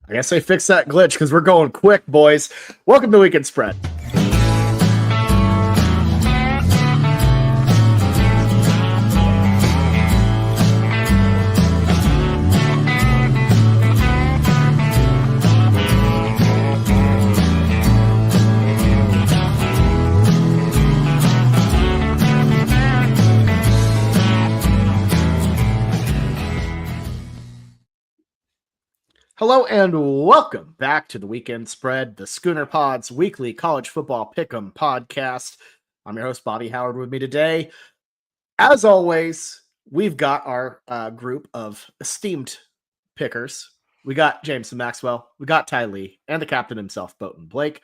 I guess I fixed that glitch because we're going quick, boys. Welcome to Weekend Spread. Hello and welcome back to the Weekend Spread, the Schooner Pod's weekly college football pick'em podcast. I'm your host, Bobby Howard. With me today, as always, we've got our group of esteemed pickers. We got Jameson Maxwell, we got Ty Lee, and the captain himself, Boaton Blake.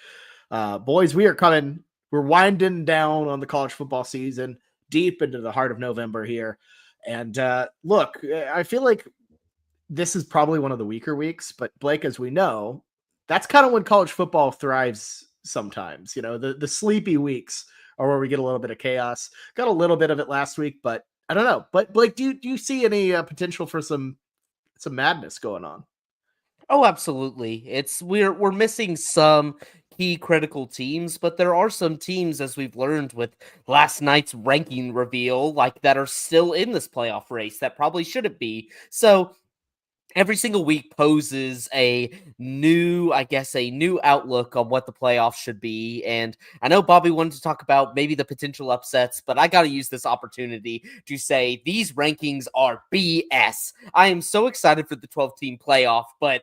Boys, we're winding down on the college football season, deep into the heart of November here. And look, I feel like this is probably one of the weaker weeks, but Blake, as we know, that's kind of when college football thrives sometimes. You know, the sleepy weeks are where we get a little bit of chaos. Got a little bit of it last week, but I don't know. But Blake, do you see any potential for some madness going on? Oh, absolutely. We're missing some key critical teams, but there are some teams, as we've learned with last night's ranking reveal, like that are still in this playoff race that probably shouldn't be. So every single week poses a new outlook on what the playoffs should be. And I know Bobby wanted to talk about maybe the potential upsets, but I got to use this opportunity to say these rankings are BS. I am so excited for the 12-team playoff, but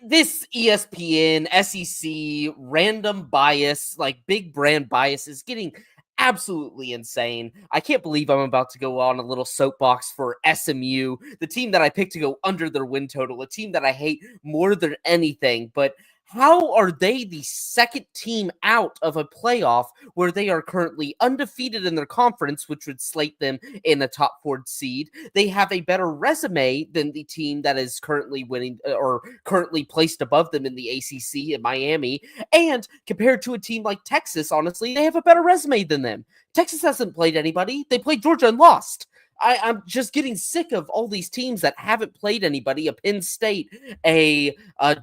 this ESPN, SEC, random bias, like big brand bias is getting absolutely insane. I can't believe I'm about to go on a little soapbox for SMU, the team that I picked to go under their win total, a team that I hate more than anything. But how are they the second team out of a playoff where they are currently undefeated in their conference, which would slate them in a top 4 seed? They have a better resume than the team that is currently winning or currently placed above them in the ACC in Miami. And compared to a team like Texas, honestly, they have a better resume than them. Texas hasn't played anybody. They played Georgia and lost. I'm just getting sick of all these teams that haven't played anybody. A Penn State,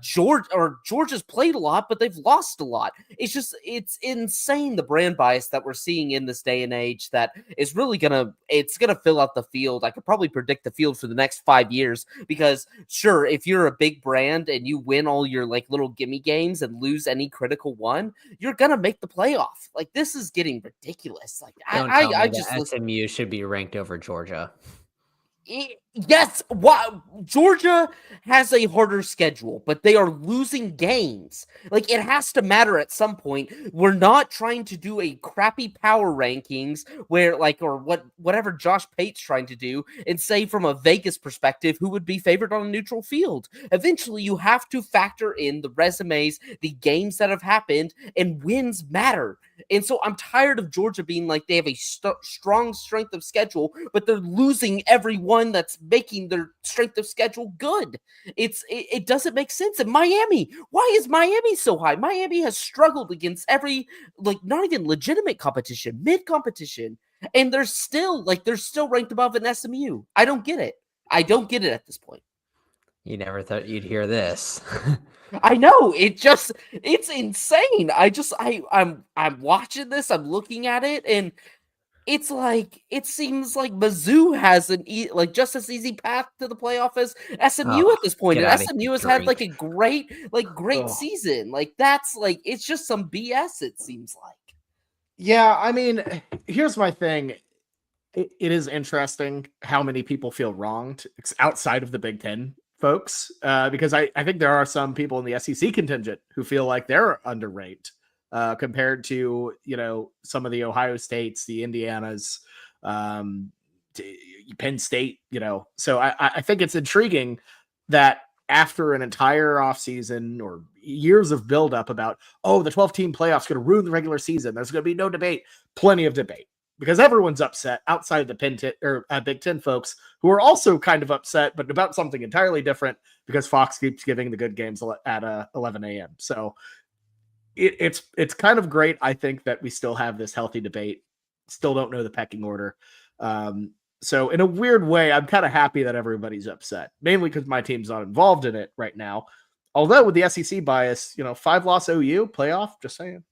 Georgia's played a lot, but they've lost a lot. It's insane, the brand bias that we're seeing in this day and age that is really gonna fill out the field. I could probably predict the field for the next 5 years because sure, if you're a big brand and you win all your like little gimme games and lose any critical one, you're gonna make the playoff. Like this is getting ridiculous. Like I just SMU should be ranked over Georgia. Yes, Georgia has a harder schedule, but they are losing games. Like it has to matter at some point. We're not trying to do a crappy power rankings where whatever Josh Pate's trying to do and say from a Vegas perspective who would be favored on a neutral field. Eventually you have to factor in the resumes, the games that have happened, and wins matter. And so I'm tired of Georgia being like they have a strong strength of schedule, but they're losing every one that's making their strength of schedule good. It doesn't make sense. And Miami, why is Miami so high? Miami has struggled against every not even legitimate competition, mid competition, and they're still ranked above an SMU. I don't get it. I don't get it at this point. You never thought you'd hear this. I know, it's insane. I'm watching this, I'm looking at it, and it's like it seems like Mizzou has just as easy path to the playoff as SMU at this point. And SMU has had like a great season. Like that's like it's just some BS, it seems like. Yeah, I mean, here's my thing. It is interesting how many people feel wronged outside of the Big Ten folks, because I think there are some people in the SEC contingent who feel like they're underrated compared to, some of the Ohio States, the Indianas, Penn State, So I think it's intriguing that after an entire offseason or years of buildup about, the 12-team playoffs going to ruin the regular season, there's going to be no debate, plenty of debate. Because everyone's upset outside the Big Ten folks who are also kind of upset, but about something entirely different because Fox keeps giving the good games at 11 a.m. So it's kind of great, I think, that we still have this healthy debate. Still don't know the pecking order. So in a weird way, I'm kind of happy that everybody's upset, mainly because my team's not involved in it right now. Although with the SEC bias, 5-loss OU playoff, just saying.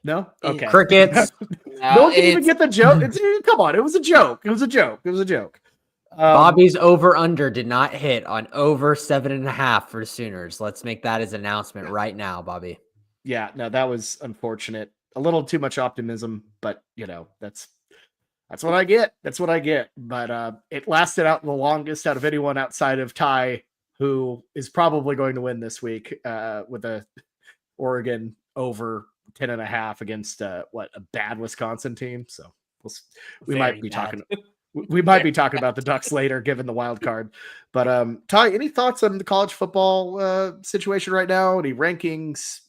No? Okay. Crickets. No one can even get the joke. Come on, it was a joke. It was a joke. Bobby's over-under did not hit on over 7.5 for Sooners. Let's make that his announcement right now, Bobby. Yeah, no, that was unfortunate. A little too much optimism, but that's what I get. That's what I get. But it lasted out the longest out of anyone outside of Ty, who is probably going to win this week with a Oregon over 10.5 against a bad Wisconsin team. So we might be talking about the Ducks later, given the wild card. But Ty, any thoughts on the college football situation right now? Any rankings?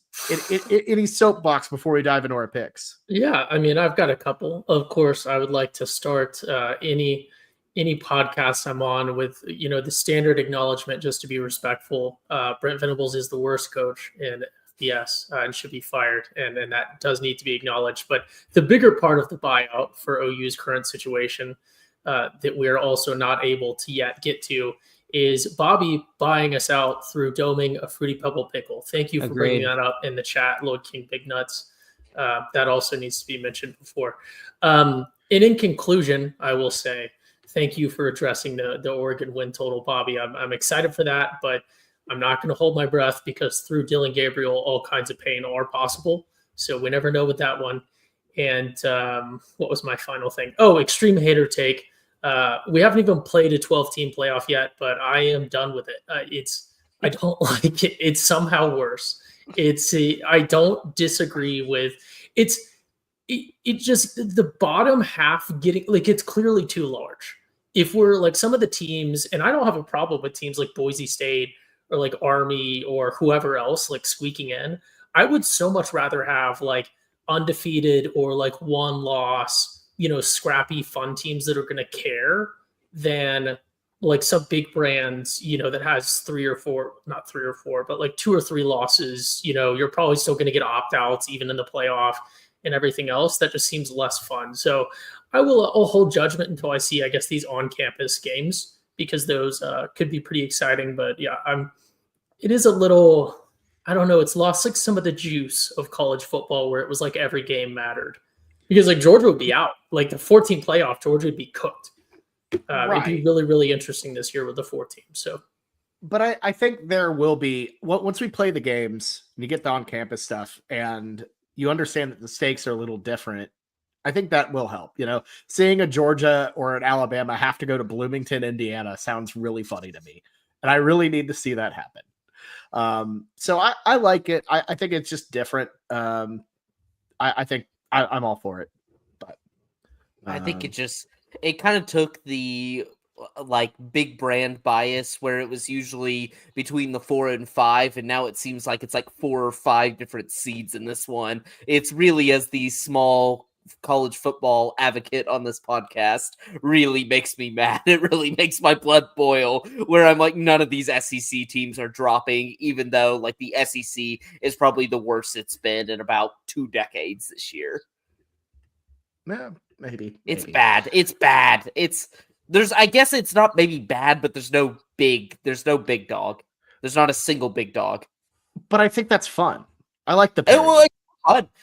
Any soapbox before we dive into our picks? Yeah, I mean, I've got a couple. Of course, I would like to start any podcast I'm on with the standard acknowledgement, just to be respectful. Brent Venables is the worst coach in FBS and should be fired, and that does need to be acknowledged. But the bigger part of the buyout for OU's current situation that we're also not able to yet get to is Bobby buying us out through doming a Fruity Pebble pickle. Thank you for bringing that up in the chat, Lord King Big Nuts. That also needs to be mentioned before. And in conclusion, I will say thank you for addressing the Oregon win total, Bobby. I'm excited for that, but I'm not going to hold my breath because through Dillon Gabriel, all kinds of pain are possible. So we never know with that one. And what was my final thing? Oh, extreme hater take. We haven't even played a 12-team playoff yet, but I am done with it. I don't like it. It's somehow worse. I don't disagree with it just the bottom half getting it's clearly too large. If we're like some of the teams, and I don't have a problem with teams like Boise State or like Army or whoever else squeaking in, I would so much rather have undefeated or one loss, scrappy fun teams that are going to care than some big brands, that has 3 or 4, not 3 or 4, but 2 or 3 losses. You're probably still going to get opt-outs even in the playoff and everything else. That just seems less fun. So I'll hold judgment until I see, I guess, these on-campus games, because those could be pretty exciting. But yeah, it is a little, I don't know, it's lost some of the juice of college football where it was every game mattered. Because Georgia would be out. The 14 playoff, Georgia would be cooked. Right. It'd be really, really interesting this year with the 4 teams. So, but I think there will be, once we play the games and you get the on-campus stuff and you understand that the stakes are a little different, I think that will help. Seeing a Georgia or an Alabama have to go to Bloomington, Indiana sounds really funny to me. And I really need to see that happen. So I like it. I think it's just different. I think I'm all for it. But I think it kind of took the big brand bias where it was usually between the 4 and 5, and now it seems like it's 4 or 5 different seeds in this one. It's really, as the small college football advocate on this podcast, really makes me mad. It really makes my blood boil, where I'm none of these SEC teams are dropping, even though the SEC is probably the worst it's been in about 2 decades this year. Yeah, maybe. It's bad. I guess it's not maybe bad, but there's no big dog. There's not a single big dog. But I think that's fun. I like the fun.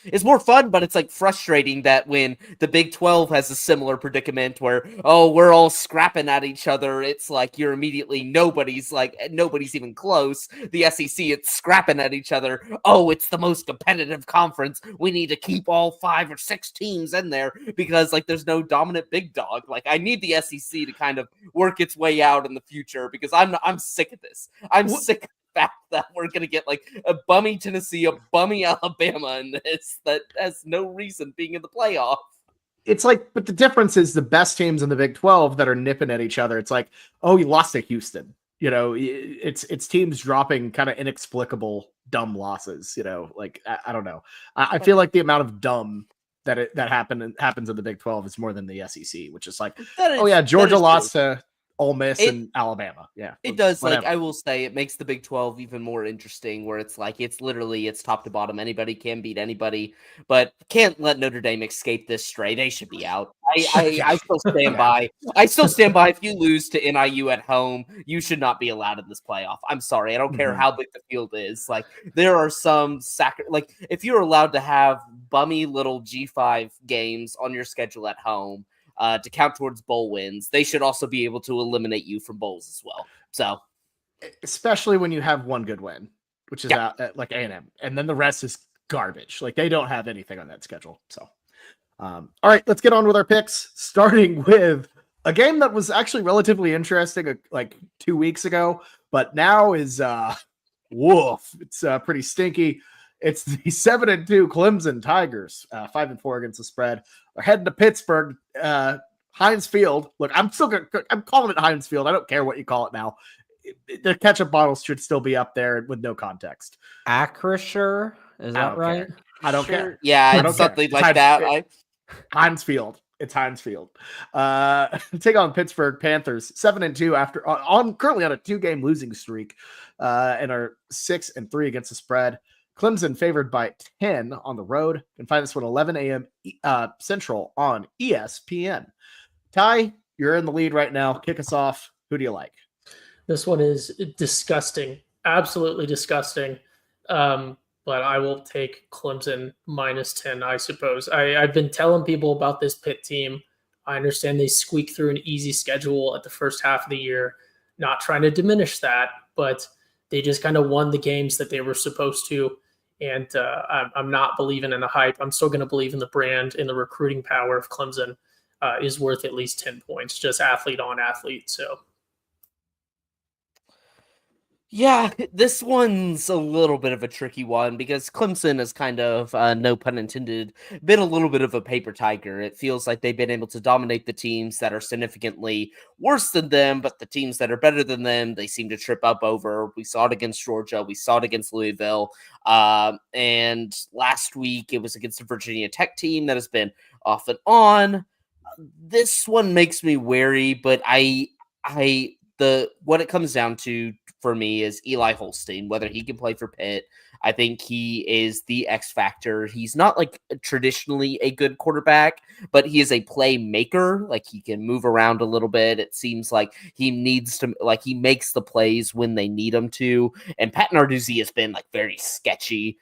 It's more fun, but it's frustrating that when the Big 12 has a similar predicament where, we're all scrapping at each other, it's you're immediately nobody's even close. The SEC, it's scrapping at each other. Oh, it's the most competitive conference. We need to keep all 5 or 6 teams in there because there's no dominant big dog. I need the SEC to kind of work its way out in the future because I'm sick of this. I'm sick of fact that we're going to get a bummy Tennessee, a bummy Alabama in this that has no reason being in the playoff. It's but the difference is the best teams in the Big 12 that are nipping at each other. It's you lost to Houston. It's teams dropping kind of inexplicable, dumb losses. I don't know. I feel like the amount of dumb that happens in the Big 12 is more than the SEC, which is Georgia lost to Ole Miss It- and Alabama. Yeah, It does. whatever. Like, I will say, it makes the Big 12 even more interesting, where it's like it's literally it's top to bottom. Anybody can beat anybody, but can't let Notre Dame escape this stray. They should be out. I still stand Yeah. by. I still stand by. If you lose to NIU at home, you should not be allowed in this playoff. I'm sorry. I don't care Mhm. how big the field is. Like, there are some like if you're allowed to have bummy little G5 games on your schedule at home, to count towards bowl wins, they should also be able to eliminate you from bowls as well. So, Especially when you have one good win, which is Yeah. out at like A&M, and then the rest is garbage. Like they don't have anything on that schedule. So, all right, let's get on with our picks. Starting with a game that was actually relatively interesting, like 2 weeks ago, but now is woof. It's pretty stinky. It's the 7-2 Clemson Tigers, 5-4 against the spread. They're heading to Pittsburgh, Heinz Field. Look, I'm calling it Heinz Field. I don't care what you call it now. The ketchup bottles should still be up there with no context. Acrisure, is I that don't right? care. I don't care. Yeah, I it's don't care. something It's like Heinz- that. Heinz Field. It's Heinz Field. Take on Pittsburgh Panthers, 7-2 after currently on a 2-game losing streak, and are 6-3 against the spread. Clemson favored by 10 on the road. You can find this one 11 a.m. Central on ESPN. Ty, you're in the lead right now. Kick us off. Who do you like? This one is disgusting, absolutely disgusting. But I will take Clemson -10, I suppose. I've been telling people about this Pitt team. I understand they squeak through an easy schedule at the first half of the year. Not trying to diminish that, but they just kind of won the games that they were supposed to. And I'm not believing in the hype. I'm still going to believe in the brand and the recruiting power of Clemson is worth at least 10 points, just athlete on athlete. So. Yeah, this one's a little bit of a tricky one because Clemson has kind of, no pun intended, been a little bit of a paper tiger. It feels like they've been able to dominate the teams that are significantly worse than them, but the teams that are better than them, they seem to trip up over. We saw it against Georgia. We saw it against Louisville. And last week it was against the Virginia Tech team that has been off and on. This one makes me wary, but what it comes down to for me is Eli Holstein, whether he can play for Pitt. I think he is the X factor. He's not like traditionally a good quarterback, but he is a playmaker. Like he can move around a little bit. It seems like he needs to, like he makes the plays when they need him to. And Pat Narduzzi has been like very sketchy.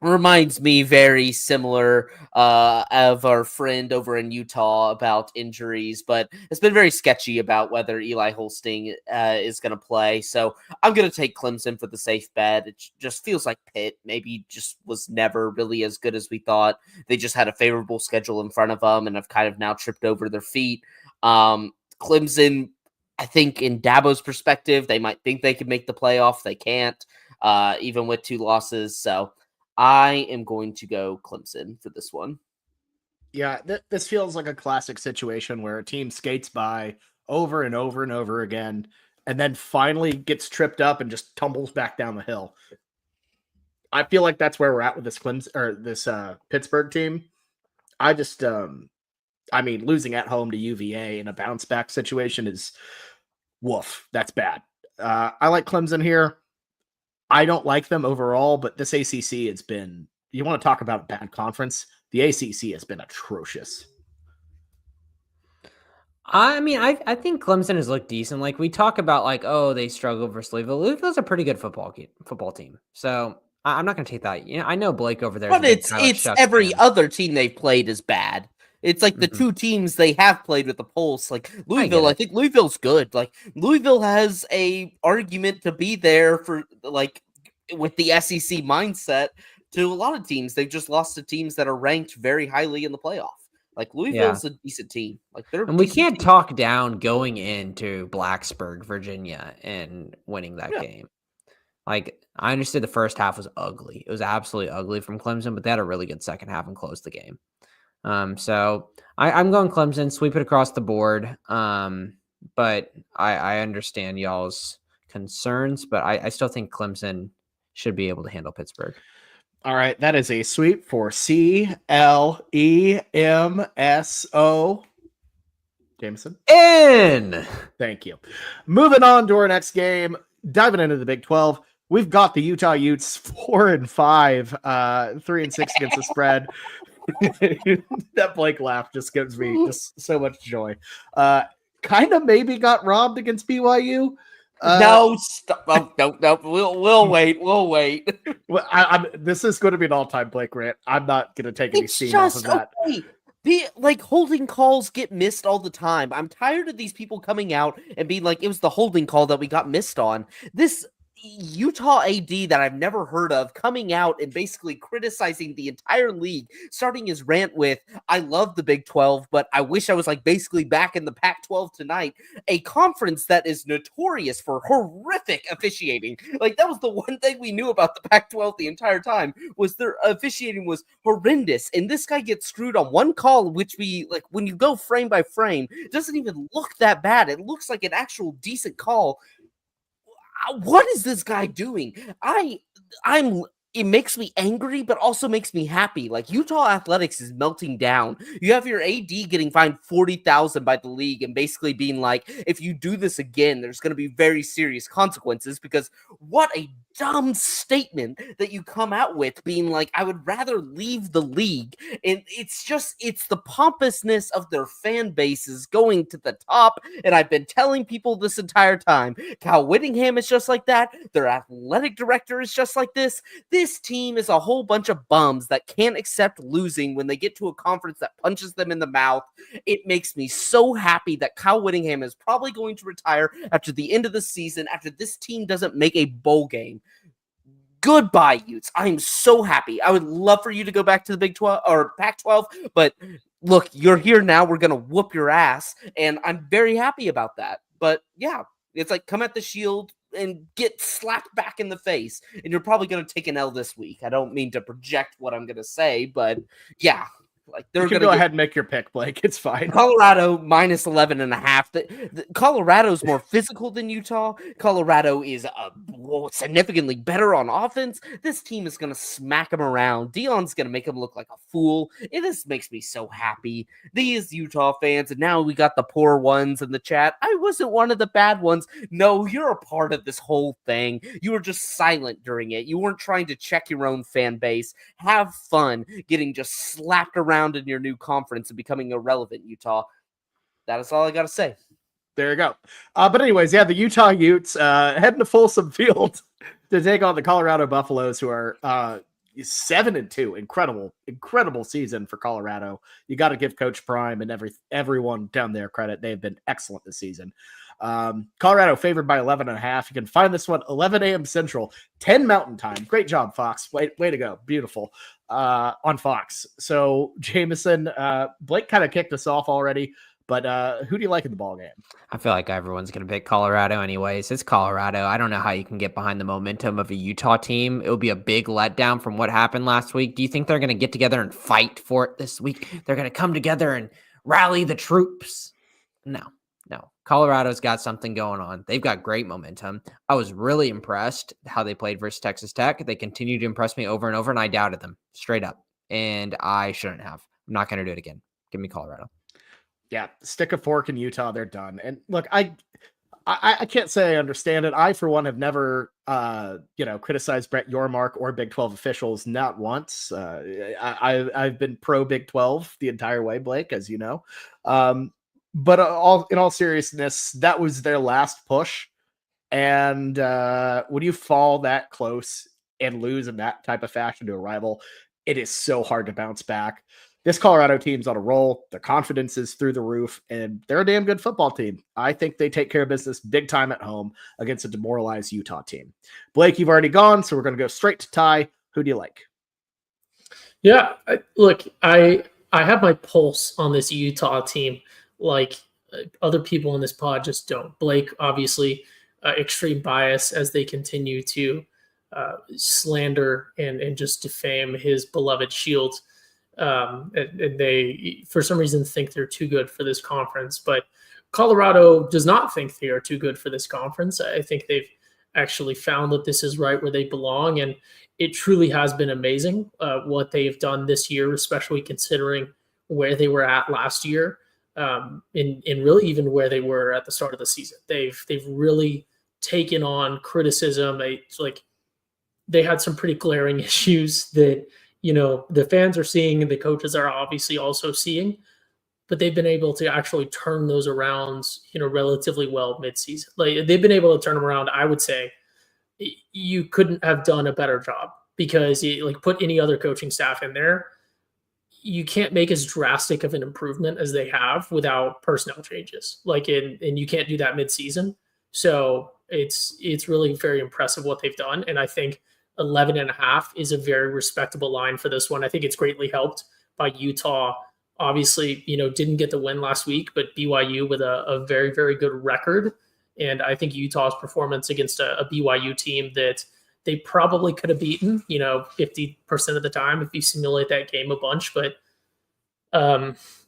Reminds me very similar of our friend over in Utah about injuries, but it's been very sketchy about whether Eli Holstein is going to play. So I'm going to take Clemson for the safe bet. It just feels like Pitt maybe just was never really as good as we thought. They just had a favorable schedule in front of them and have kind of now tripped over their feet. Clemson, I think in Dabo's perspective, they might think they could make the playoff. They can't, even with 2 losses. So I am going to go Clemson for this one. Yeah, this feels like a classic situation where a team skates by over and over and over again, and then finally gets tripped up and just tumbles back down the hill. I feel like that's where we're at with this this Pittsburgh team. I just, losing at home to UVA in a bounce back situation is woof. That's bad. I like Clemson here. I don't like them overall, but this ACC has been, you want to talk about a bad conference? The ACC has been atrocious. I mean, I think Clemson has looked decent. Like we talk about, like, oh, they struggle versus Louisville. Louisville's a pretty good football team. So I'm not going to take that. You know, I know Blake over there. But it's every other team they've played is bad. It's like the 2 teams they have played with the pulse. Like Louisville, I think Louisville's good. Like Louisville has a argument to be there for like with the SEC mindset to a lot of teams. They've just lost to teams that are ranked very highly in the playoff. Like Louisville's a decent team. Like and we can't talk down going into Blacksburg, Virginia, and winning that game. Like I understood the first half was ugly. It was absolutely ugly from Clemson, but they had a really good second half and closed the game. So I'm going Clemson, sweep it across the board. But I understand y'all's concerns, but I still think Clemson should be able to handle Pittsburgh. All right, that is a sweep for CLEMSO. Jameson? In. Thank you. Moving on to our next game, diving into the Big 12. We've got the Utah Utes 4-5, 3-6 against the spread. That Blake laugh just gives me just so much joy. Kind of maybe got robbed against BYU. No, stop. Oh, no. We'll wait. We'll wait. Well, this is going to be an all-time Blake rant. I'm not going to take any steam off of that. Okay. Like holding calls get missed all the time. I'm tired of these people coming out and being like, it was the holding call that we got missed on. This Utah AD that I've never heard of coming out and basically criticizing the entire league, starting his rant with, I love the Big 12, but I wish I was like basically back in the Pac-12 tonight, a conference that is notorious for horrific officiating. Like that was the one thing we knew about the Pac-12 the entire time, was their officiating was horrendous. And this guy gets screwed on one call, which we like when you go frame by frame, it doesn't even look that bad. It looks like an actual decent call. What is this guy doing? It makes me angry, but also makes me happy. Like Utah athletics is melting down. You have your AD getting fined $40,000 by the league and basically being like, if you do this again, there's going to be very serious consequences, because what a dumb statement that you come out with, being like, I would rather leave the league. And it's the pompousness of their fan bases going to the top. And I've been telling people this entire time, Cal Whittingham is just like that. Their athletic director is just like this. This team is a whole bunch of bums that can't accept losing when they get to a conference that punches them in the mouth. It makes me so happy that Kyle Whittingham is probably going to retire after the end of the season, after this team doesn't make a bowl game. Goodbye, Utes. I am so happy. I would love for you to go back to the Big 12 or Pac-12, but look, you're here now. We're going to whoop your ass, and I'm very happy about that. But yeah, it's like come at the Shield and get slapped back in the face, and you're probably going to take an L this week. I don't mean to project what I'm going to say, but yeah. Like they're going to go ahead and make your pick, Blake. It's fine. Colorado minus 11.5. Colorado's more physical than Utah. Colorado is significantly better on offense. This team is going to smack them around. Dion's going to make him look like a fool. This makes me so happy. These Utah fans, and now we got the poor ones in the chat. I wasn't one of the bad ones. No, you're a part of this whole thing. You were just silent during it. You weren't trying to check your own fan base. Have fun getting just slapped around in your new conference and becoming irrelevant, Utah. That is all I got to say. There you go. But anyways, yeah, the Utah Utes heading to Folsom Field to take on the Colorado Buffaloes, who are 7-2. Incredible season for Colorado. You got to give Coach Prime and everyone down there credit. They have been excellent this season. Colorado favored by 11.5. You can find this one 11 a.m. Central, 10 Mountain Time. Great job, Fox. Way to go. Beautiful on Fox. So Jameson, Blake kind of kicked us off already, but who do you like in the ball game? I feel like everyone's going to pick Colorado anyways. It's Colorado. I don't know how you can get behind the momentum of a Utah team. It would be a big letdown from what happened last week. Do you think they're going to get together and fight for it this week? They're going to come together and rally the troops? No. Colorado's got something going on. They've got great momentum. I was really impressed how they played versus Texas Tech. They continue to impress me over and over, and I doubted them straight up. And I shouldn't have. I'm not going to do it again. Give me Colorado. Yeah, stick a fork in Utah. They're done. And look, I can't say I understand it. I, for one, have never, criticized Brett Yormark or Big 12 officials, not once. I've been pro Big 12 the entire way, Blake, as you know. But in all seriousness, that was their last push. And when you fall that close and lose in that type of fashion to a rival, it is so hard to bounce back. This Colorado team's on a roll. Their confidence is through the roof, and they're a damn good football team. I think they take care of business big time at home against a demoralized Utah team. Blake, you've already gone, so we're going to go straight to Ty. Who do you like? Yeah, look, I have my pulse on this Utah team. Like other people in this pod just don't. Blake, obviously, extreme bias as they continue to slander and just defame his beloved Shield. And they, for some reason, think they're too good for this conference. But Colorado does not think they are too good for this conference. I think they've actually found that this is right where they belong. And it truly has been amazing what they've done this year, especially considering where they were at last year. in really even where they were at the start of the season. They've really taken on criticism. They had some pretty glaring issues that the fans are seeing and the coaches are obviously also seeing, but they've been able to actually turn those around, relatively well midseason. Like they've been able to turn them around. I would say you couldn't have done a better job because put any other coaching staff in there, you can't make as drastic of an improvement as they have without personnel changes. And you can't do that midseason. So it's really very impressive what they've done. And I think 11.5 is a very respectable line for this one. I think it's greatly helped by Utah. Obviously, didn't get the win last week, but BYU with a very, very good record. And I think Utah's performance against a BYU team that they probably could have beaten, 50% of the time if you simulate that game a bunch. But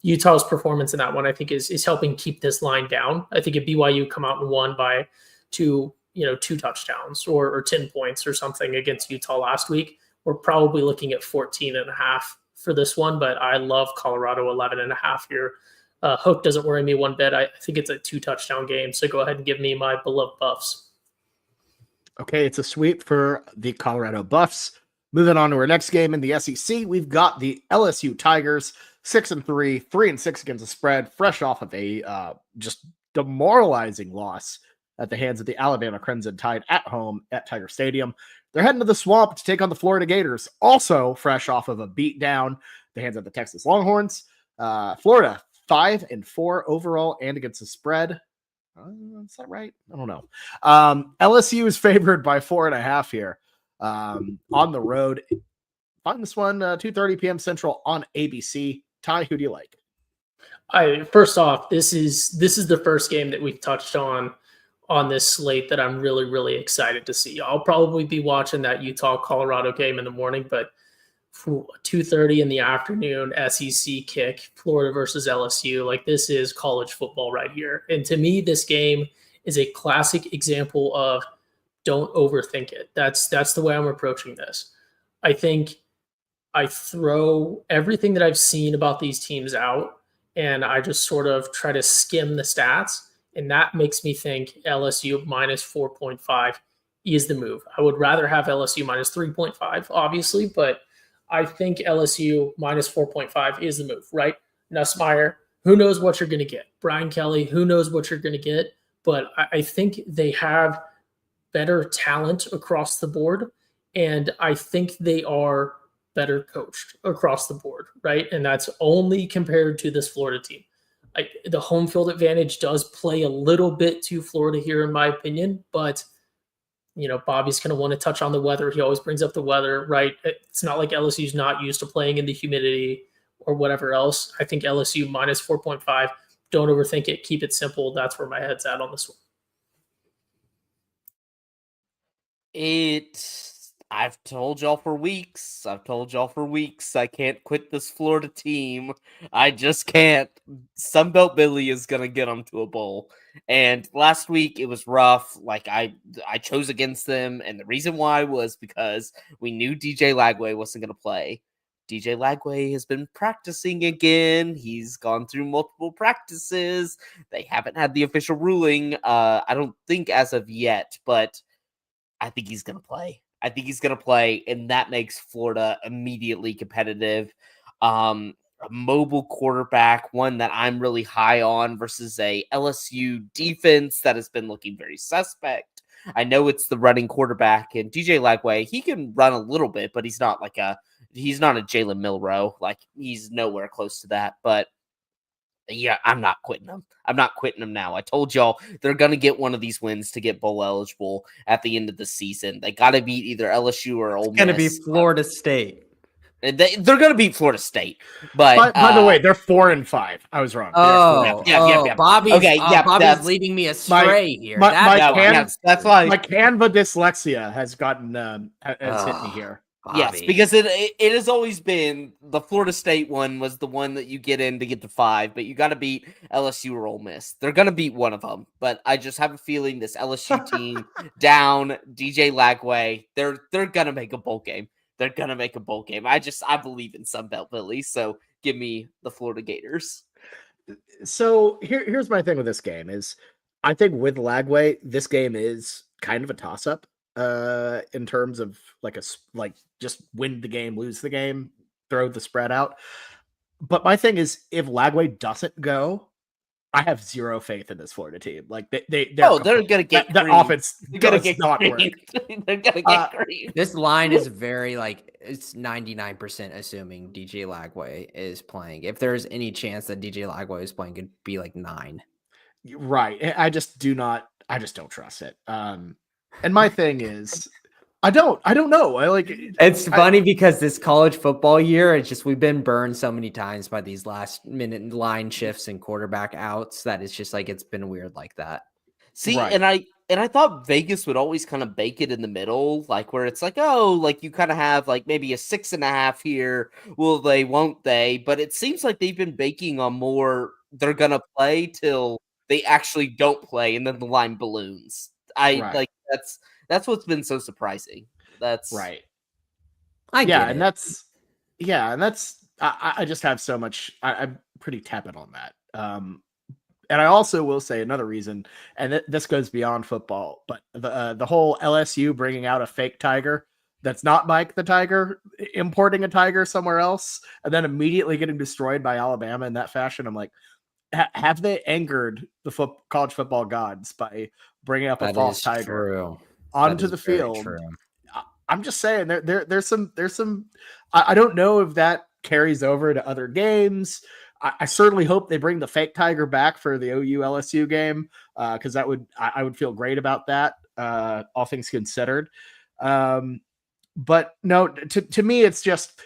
Utah's performance in that one, I think, is helping keep this line down. I think if BYU come out and won by two touchdowns or 10 points or something against Utah last week, we're probably looking at 14.5 for this one. But I love Colorado 11.5 here. Hook doesn't worry me one bit. I think it's a 2-touchdown game. So go ahead and give me my beloved Buffs. Okay, it's a sweep for the Colorado Buffs. Moving on to our next game in the SEC, we've got the LSU Tigers, 6-3, 3-6 against the spread, fresh off of a just demoralizing loss at the hands of the Alabama Crimson Tide at home at Tiger Stadium. They're heading to the Swamp to take on the Florida Gators, also fresh off of a beatdown at the hands of the Texas Longhorns. Florida, 5-4 overall and against the spread. Is that right? I don't know. LSU is favored by 4.5 here on the road. Find this one 2:30 p.m. Central on ABC. Ty, who do you like? First off, this is the first game that we've touched on this slate that I'm really, really excited to see. I'll probably be watching that Utah-Colorado game in the morning, but 2:30 in the afternoon, SEC kick, Florida versus LSU. This is college football right here. And to me, this game is a classic example of don't overthink it. That's the way I'm approaching this. I think I throw everything that I've seen about these teams out, and I just sort of try to skim the stats. And that makes me think LSU minus 4.5 is the move. I would rather have LSU minus 3.5, obviously, but I think LSU minus 4.5 is the move, right? Nussmeier, who knows what you're going to get? Brian Kelly, who knows what you're going to get? But I think they have better talent across the board, and I think they are better coached across the board, right? And that's only compared to this Florida team. The home field advantage does play a little bit to Florida here, in my opinion, but Bobby's going to want to touch on the weather. He always brings up the weather, right? It's not like LSU's not used to playing in the humidity or whatever else. I think LSU minus 4.5. Don't overthink it. Keep it simple. That's where my head's at on this one. I've told y'all for weeks. I can't quit this Florida team. I just can't. Sunbelt Billy is going to get them to a bowl. And last week it was rough. I chose against them. And the reason why was because we knew DJ Lagway wasn't going to play. DJ Lagway has been practicing again. He's gone through multiple practices. They haven't had the official ruling. I don't think as of yet, but I think he's going to play. And that makes Florida immediately competitive. A mobile quarterback, one that I'm really high on versus a LSU defense that has been looking very suspect. I know it's the running quarterback, and DJ Lagway, he can run a little bit, but he's not a Jalen Milroe. He's nowhere close to that. But yeah, I'm not quitting them now. I told y'all they're going to get one of these wins to get bowl eligible at the end of the season. They got to beat either LSU or Ole Miss. It's going to be Florida State. And they're going to beat Florida State. But by the way, they're 4-5. I was wrong. Yeah. Bobby's leading me astray here. That's why my Canva dyslexia has gotten has hit me here. Bobby. Yes, because it has always been the Florida State one was the one that you get in to get to 5, but you got to beat LSU or Ole Miss. They're going to beat one of them, but I just have a feeling this LSU team down DJ Lagway, they're going to make a bowl game. I believe in Sunbelt Billy, so give me the Florida Gators. So here's my thing with this game is I think with Lagway, this game is kind of a toss up in terms of like just win the game, lose the game, throw the spread out. But my thing is if Lagway doesn't go, I have zero faith in this Florida team. Like They're gonna get that creamed. offense They're gonna does get not work. creamed. They're gonna get creamed. This line is very like it's 99% assuming DJ Lagway is playing. If there's any chance that DJ Lagway is playing, it'd be like 9. Right. I just don't trust it. And my thing is I don't know. It's funny because this college football year, it's just we've been burned so many times by these last minute line shifts and quarterback outs that it's just like it's been weird like that. See, Right. and I thought Vegas would always kind of bake it in the middle, like where it's like, oh, like you kind of have like maybe a 6.5 here. Will they? Won't they? But it seems like they've been baking on more. They're gonna play till they actually don't play, and then the line balloons. Right. Like that's what's been so surprising. That's Right. I get and that's I just have so much. I'm pretty tepid on that. And I also will say another reason, and this goes beyond football, but the whole LSU bringing out a fake tiger that's not Mike the Tiger, importing a tiger somewhere else, and then immediately getting destroyed by Alabama in that fashion. I'm like, have they angered the college football gods by bringing up a false tiger onto the field? I'm just saying there's some. I don't know if that carries over to other games. I certainly hope they bring the fake tiger back for the OU LSU game because I would feel great about that. All things considered, but no, to me it's just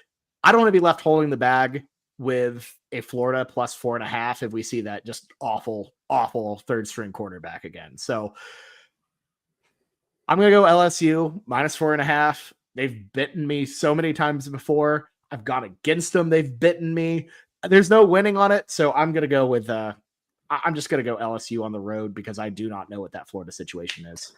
I don't want to be left holding the bag with a Florida plus 4.5 if we see that just awful third string quarterback again. So I'm gonna go LSU minus 4.5. They've bitten me so many times before. I've gone against them. They've bitten me. There's no winning on it, so I'm gonna go with. I'm just gonna go LSU on the road because I do not know what that Florida situation is.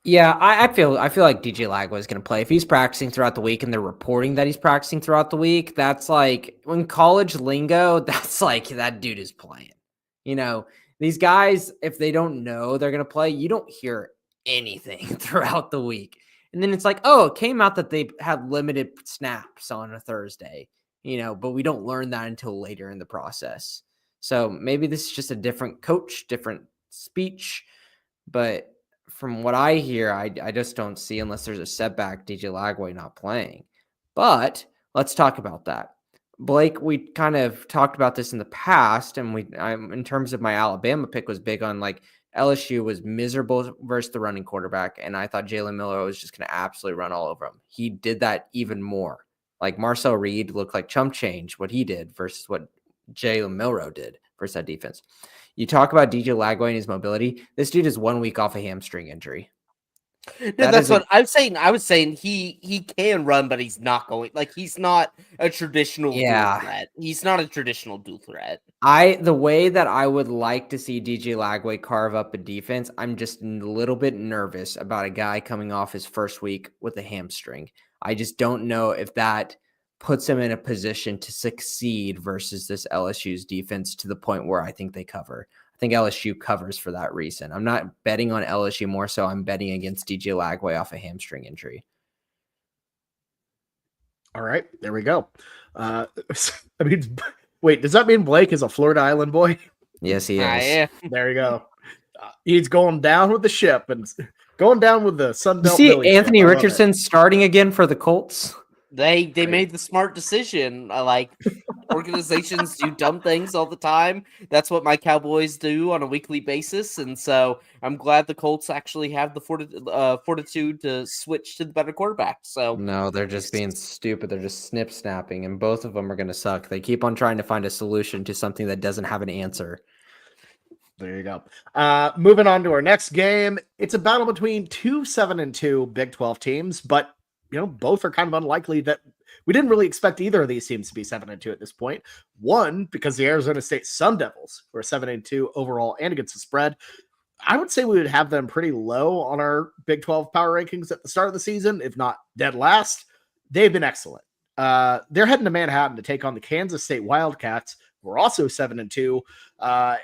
Yeah, I feel like DJ Lagway is going to play. If he's practicing throughout the week and they're reporting that he's practicing throughout the week, that's like when college lingo, that's like that dude is playing. You know, these guys, if they don't know they're going to play, you don't hear anything throughout the week. And then it's like, oh, it came out that they had limited snaps on a Thursday, but we don't learn that until later in the process. So maybe this is just a different coach, different speech, but from what I hear, I just don't see, unless there's a setback, DJ Lagway not playing. But let's talk about that. Blake, we kind of talked about this in the past, and in terms of my Alabama pick was big on like LSU was miserable versus the running quarterback, and I thought Jalen Milroe was just going to absolutely run all over him. He did that even more. Like Marcel Reed looked like chump change what he did versus what Jalen Milroe did versus that defense. You talk about DJ Lagway and his mobility. This dude is 1 week off a hamstring injury. No, that's what I'm saying. I was saying he can run, but he's not going. Like he's not a traditional dual threat. He's not a traditional dual threat. The way that I would like to see DJ Lagway carve up a defense, I'm just a little bit nervous about a guy coming off his first week with a hamstring. I just don't know if that puts him in a position to succeed versus this LSU's defense to the point where I think they cover. I think LSU covers for that reason. I'm not betting on LSU more so. I'm betting against DJ Lagway off a hamstring injury. All right, there we go. Wait, does that mean Blake is a Florida Island boy? Yes, he is. Yeah. There you go. He's going down with the ship and going down with the Sun Belt. You see Anthony Richardson starting again for the Colts? They made the smart decision. Like organizations do dumb things all the time. That's what my Cowboys do on a weekly basis, and so I'm glad the Colts actually have the fortitude to switch to the better quarterback. So no, they're just being stupid. They're just snip snapping, and both of them are going to suck. They keep on trying to find a solution to something that doesn't have an answer. There you go. Moving on to our next game. It's a battle between two 7-2 Big 12 teams, but both are kind of unlikely that we didn't really expect either of these teams to be 7-2 at this point. One, because the Arizona State Sun Devils were 7-2 overall and against the spread. I would say we would have them pretty low on our Big 12 power rankings at the start of the season, if not dead last. They've been excellent. They're heading to Manhattan to take on the Kansas State Wildcats, who are also 7-2,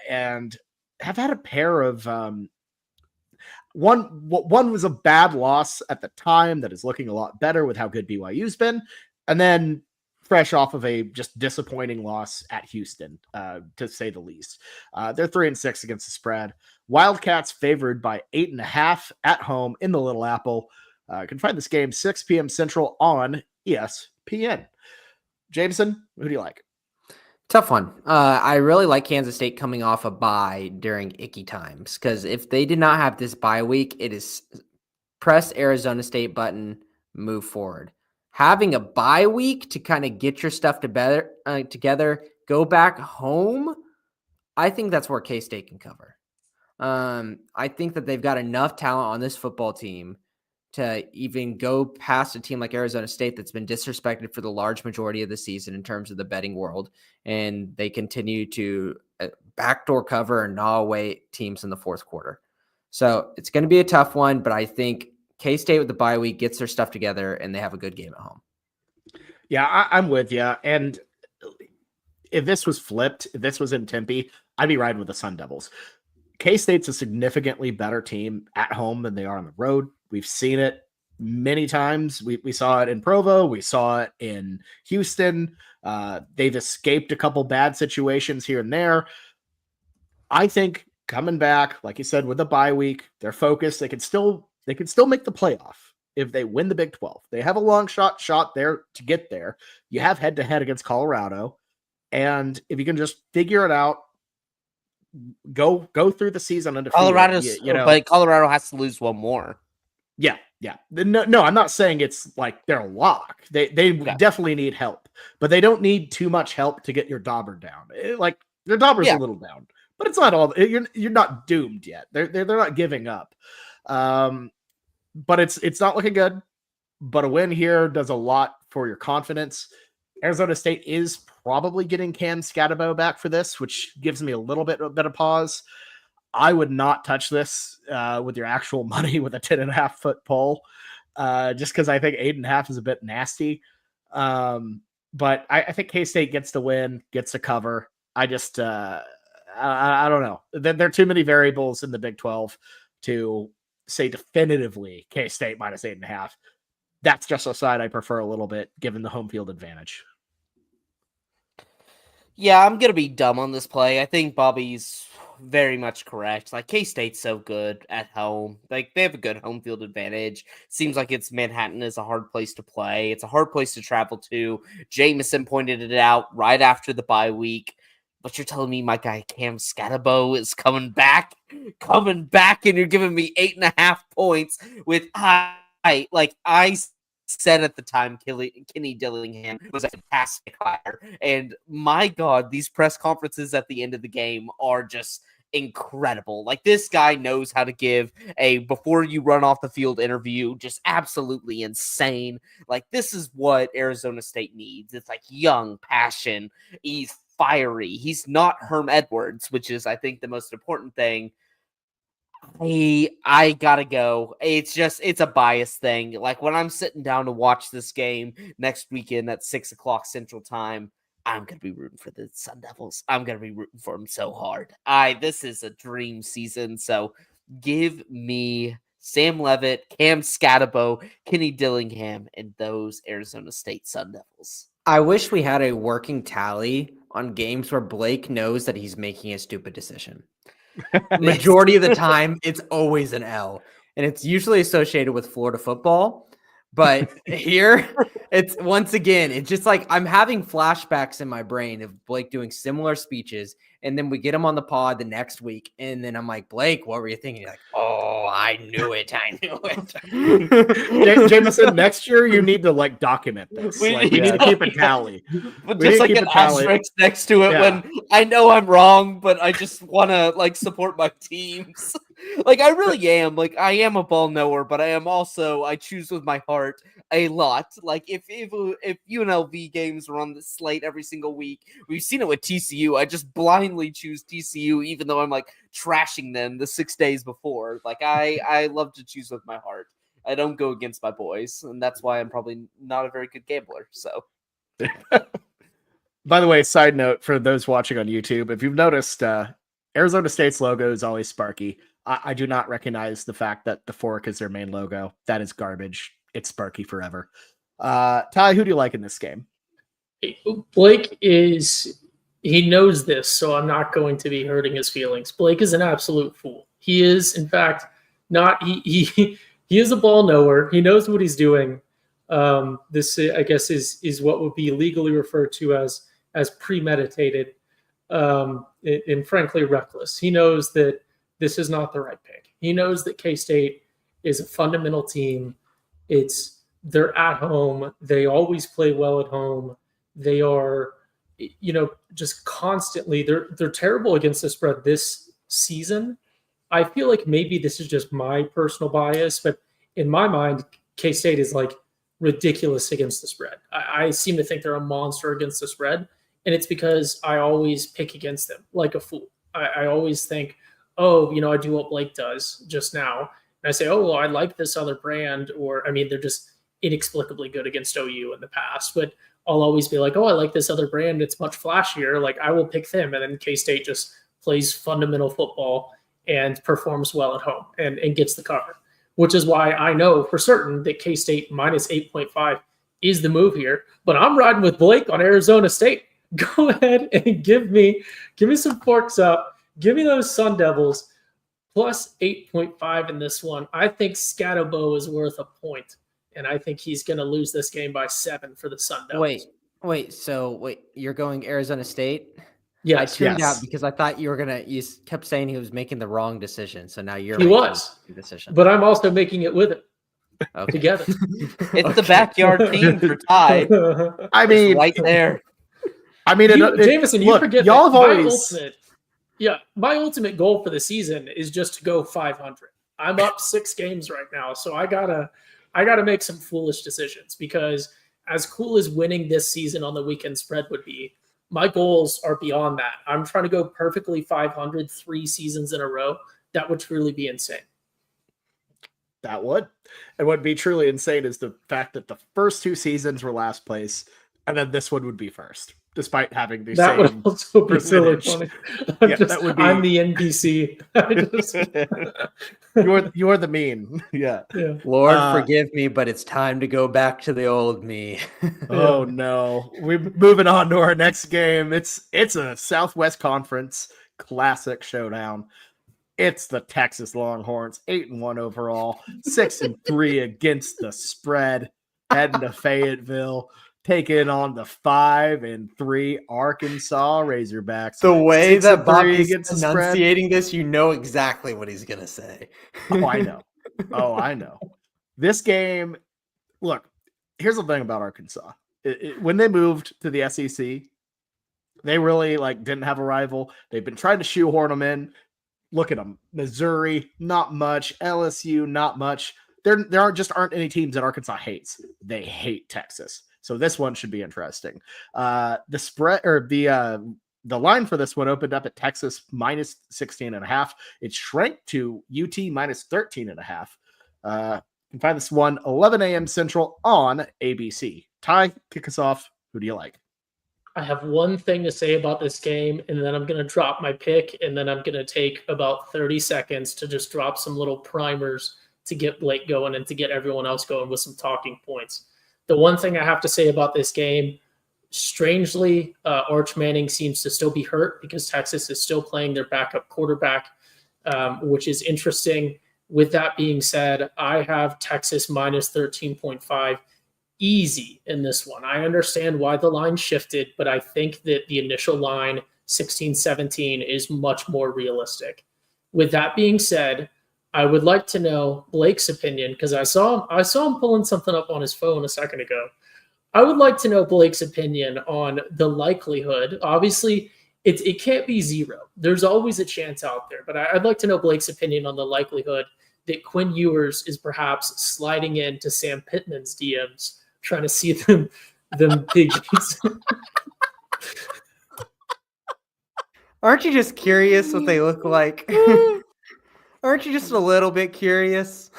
and have had a pair of one was a bad loss at the time that is looking a lot better with how good BYU's been, and then fresh off of a just disappointing loss at Houston, to say the least. They're 3-6 against the spread. Wildcats favored by 8.5 at home in the Little Apple. You can find this game 6 p.m. Central on ESPN. Jameson, who do you like? Tough one. I really like Kansas State coming off a bye during icky times, because if they did not have this bye week, it is press Arizona State button, move forward. Having a bye week to kind of get your stuff together, go back home, I think that's where K-State can cover. I think that they've got enough talent on this football team to even go past a team like Arizona State that's been disrespected for the large majority of the season in terms of the betting world. And they continue to backdoor cover and gnaw away teams in the fourth quarter. So it's going to be a tough one, but I think K-State with the bye week gets their stuff together and they have a good game at home. Yeah, I'm with you. And if this was flipped, if this was in Tempe, I'd be riding with the Sun Devils. K-State's a significantly better team at home than they are on the road. We've seen it many times. We saw it in Provo. We saw it in Houston. They've escaped a couple bad situations here and there. I think coming back, like you said, with a bye week, they're focused. They can still make the playoff if they win the Big 12. They have a long shot there to get there. You have head-to-head against Colorado. And if you can just figure it out, go through the season undefeated. But Colorado has to lose one more. Yeah. No, I'm not saying it's like they're a lock. They definitely need help, but they don't need too much help to get your dauber down. Like your dauber's a little down, but it's not all. You're not doomed yet. They're not giving up. But it's not looking good. But a win here does a lot for your confidence. Arizona State is probably getting Cam Scatabo back for this, which gives me a little bit of pause. I would not touch this with your actual money with a 10.5 foot pole, just because I think 8.5 is a bit nasty. But I think K-State gets the win, gets a cover. I just I don't know. There are too many variables in the Big 12 to say definitively K-State minus 8.5. That's just a side I prefer a little bit, given the home field advantage. Yeah, I'm going to be dumb on this play. I think Bobby's very much correct. Like, K-State's so good at home. Like, they have a good home field advantage. Seems like Manhattan is a hard place to play. It's a hard place to travel to. Jameson pointed it out right after the bye week. But you're telling me my guy Cam Scatabo is coming back, and you're giving me 8.5 points with I said at the time, Kenny Dillingham was a fantastic hire. And my God, these press conferences at the end of the game are just incredible. Like, this guy knows how to give a before you run off the field interview, just absolutely insane. Like, this is what Arizona State needs. It's like young passion. He's fiery. He's not Herm Edwards, which is, I think, the most important thing. I gotta go. It's a bias thing. Like, when I'm sitting down to watch this game next weekend at 6:00 Central Time, I'm gonna be rooting for the Sun Devils. I'm gonna be rooting for them so hard. This is a dream season. So give me Sam Levitt, Cam Scatabo, Kenny Dillingham, and those Arizona State Sun Devils. I wish we had a working tally on games where Blake knows that he's making a stupid decision. Majority of the time, it's always an L, and it's usually associated with Florida football. But here, it's once again, it's just like I'm having flashbacks in my brain of Blake doing similar speeches, and then we get him on the pod the next week, and then I'm like, Blake, what were you thinking? You're like, oh, I knew it. Jameson, next year you need to document this. You need to keep a tally. But just like an asterisk next to it when I know I'm wrong, but I just want to support my teams. I really am. I am a ball knower, but I am also, I choose with my heart a lot. If UNLV games are on the slate every single week, we've seen it with TCU. I just blindly choose TCU, even though I'm trashing them the 6 days before. I love to choose with my heart. I don't go against my boys, and that's why I'm probably not a very good gambler. So, By the way, side note for those watching on YouTube, if you've noticed, Arizona State's logo is always Sparky. I do not recognize the fact that the fork is their main logo. That is garbage. It's Sparky forever. Ty, who do you like in this game? Blake he knows this, so I'm not going to be hurting his feelings. Blake is an absolute fool. He is, in fact, not he is a ball knower. He knows what he's doing. This, I guess, is what would be legally referred to as premeditated, and frankly reckless. He knows that this is not the right pick. He knows that K-State is a fundamental team. They're at home. They always play well at home. They are, just constantly. They're terrible against the spread this season. I feel like maybe this is just my personal bias, but in my mind, K-State is like ridiculous against the spread. I seem to think they're a monster against the spread, and it's because I always pick against them like a fool. I always think, oh, I do what Blake does just now, and I say, oh, well, I like this other brand, or they're just inexplicably good against OU in the past, but I'll always be like, oh, I like this other brand. It's much flashier. Like, I will pick them, and then K-State just plays fundamental football and performs well at home and gets the cover, which is why I know for certain that K-State minus 8.5 is the move here. But I'm riding with Blake on Arizona State. Go ahead and give me some forks up. Give me those Sun Devils plus 8.5 in this one. I think Scatterbo is worth a point, and I think he's going to lose this game by 7 for the Sun Devils. Wait, you're going Arizona State? Yes, I tuned out because I thought you kept saying he was making the wrong decision. So now you're making the decision. But I'm also making it with him. Okay. Together. It's the backyard team for Ty. Right there. Jameson, you forget y'all have always my ultimate goal for the season is just to go 500. I'm up 6 games right now, so I gotta make some foolish decisions, because as cool as winning this season on the weekend spread would be, my goals are beyond that. I'm trying to go perfectly 500 3 seasons in a row. That would truly be insane. That would. And what would be truly insane is the fact that the first 2 seasons were last place, and then this one would be first, despite having the same would also be really funny. I'm the NPC. You're the mean. Yeah. Lord, forgive me, but it's time to go back to the old me. Oh no. We're moving on to our next game. It's a Southwest Conference classic showdown. It's the Texas Longhorns, 8-1 overall, 6-3 against the spread, heading to Fayetteville, taking on the 5-3 Arkansas Razorbacks. The way that Bobby is enunciating this, you know exactly what he's going to say. Oh, I know. This game, look, here's the thing about Arkansas. When they moved to the SEC, they really didn't have a rival. They've been trying to shoehorn them in. Look at them. Missouri, not much. LSU, not much. There aren't any teams that Arkansas hates. They hate Texas. So this one should be interesting. The spread, or the line for this one opened up at Texas minus 16.5. It shrank to UT minus 13.5. You can find this one 11 a.m. Central on ABC. Ty, kick us off. Who do you like? I have one thing to say about this game, and then I'm going to drop my pick, and then I'm going to take about 30 seconds to just drop some little primers to get Blake going and to get everyone else going with some talking points. The one thing I have to say about this game, strangely, Arch Manning seems to still be hurt because Texas is still playing their backup quarterback, which is interesting. With that being said, I have Texas minus 13.5 easy in this one. I understand why the line shifted, but I think that the initial line 16-17 is much more realistic. With that being said, I would like to know Blake's opinion, because I saw him pulling something up on his phone a second ago. I would like to know Blake's opinion on the likelihood. Obviously, it can't be 0. There's always a chance out there, but I'd like to know Blake's opinion on the likelihood that Quinn Ewers is perhaps sliding into Sam Pittman's DMs, trying to see them piggies. Aren't you just curious what they look like? Aren't you just a little bit curious?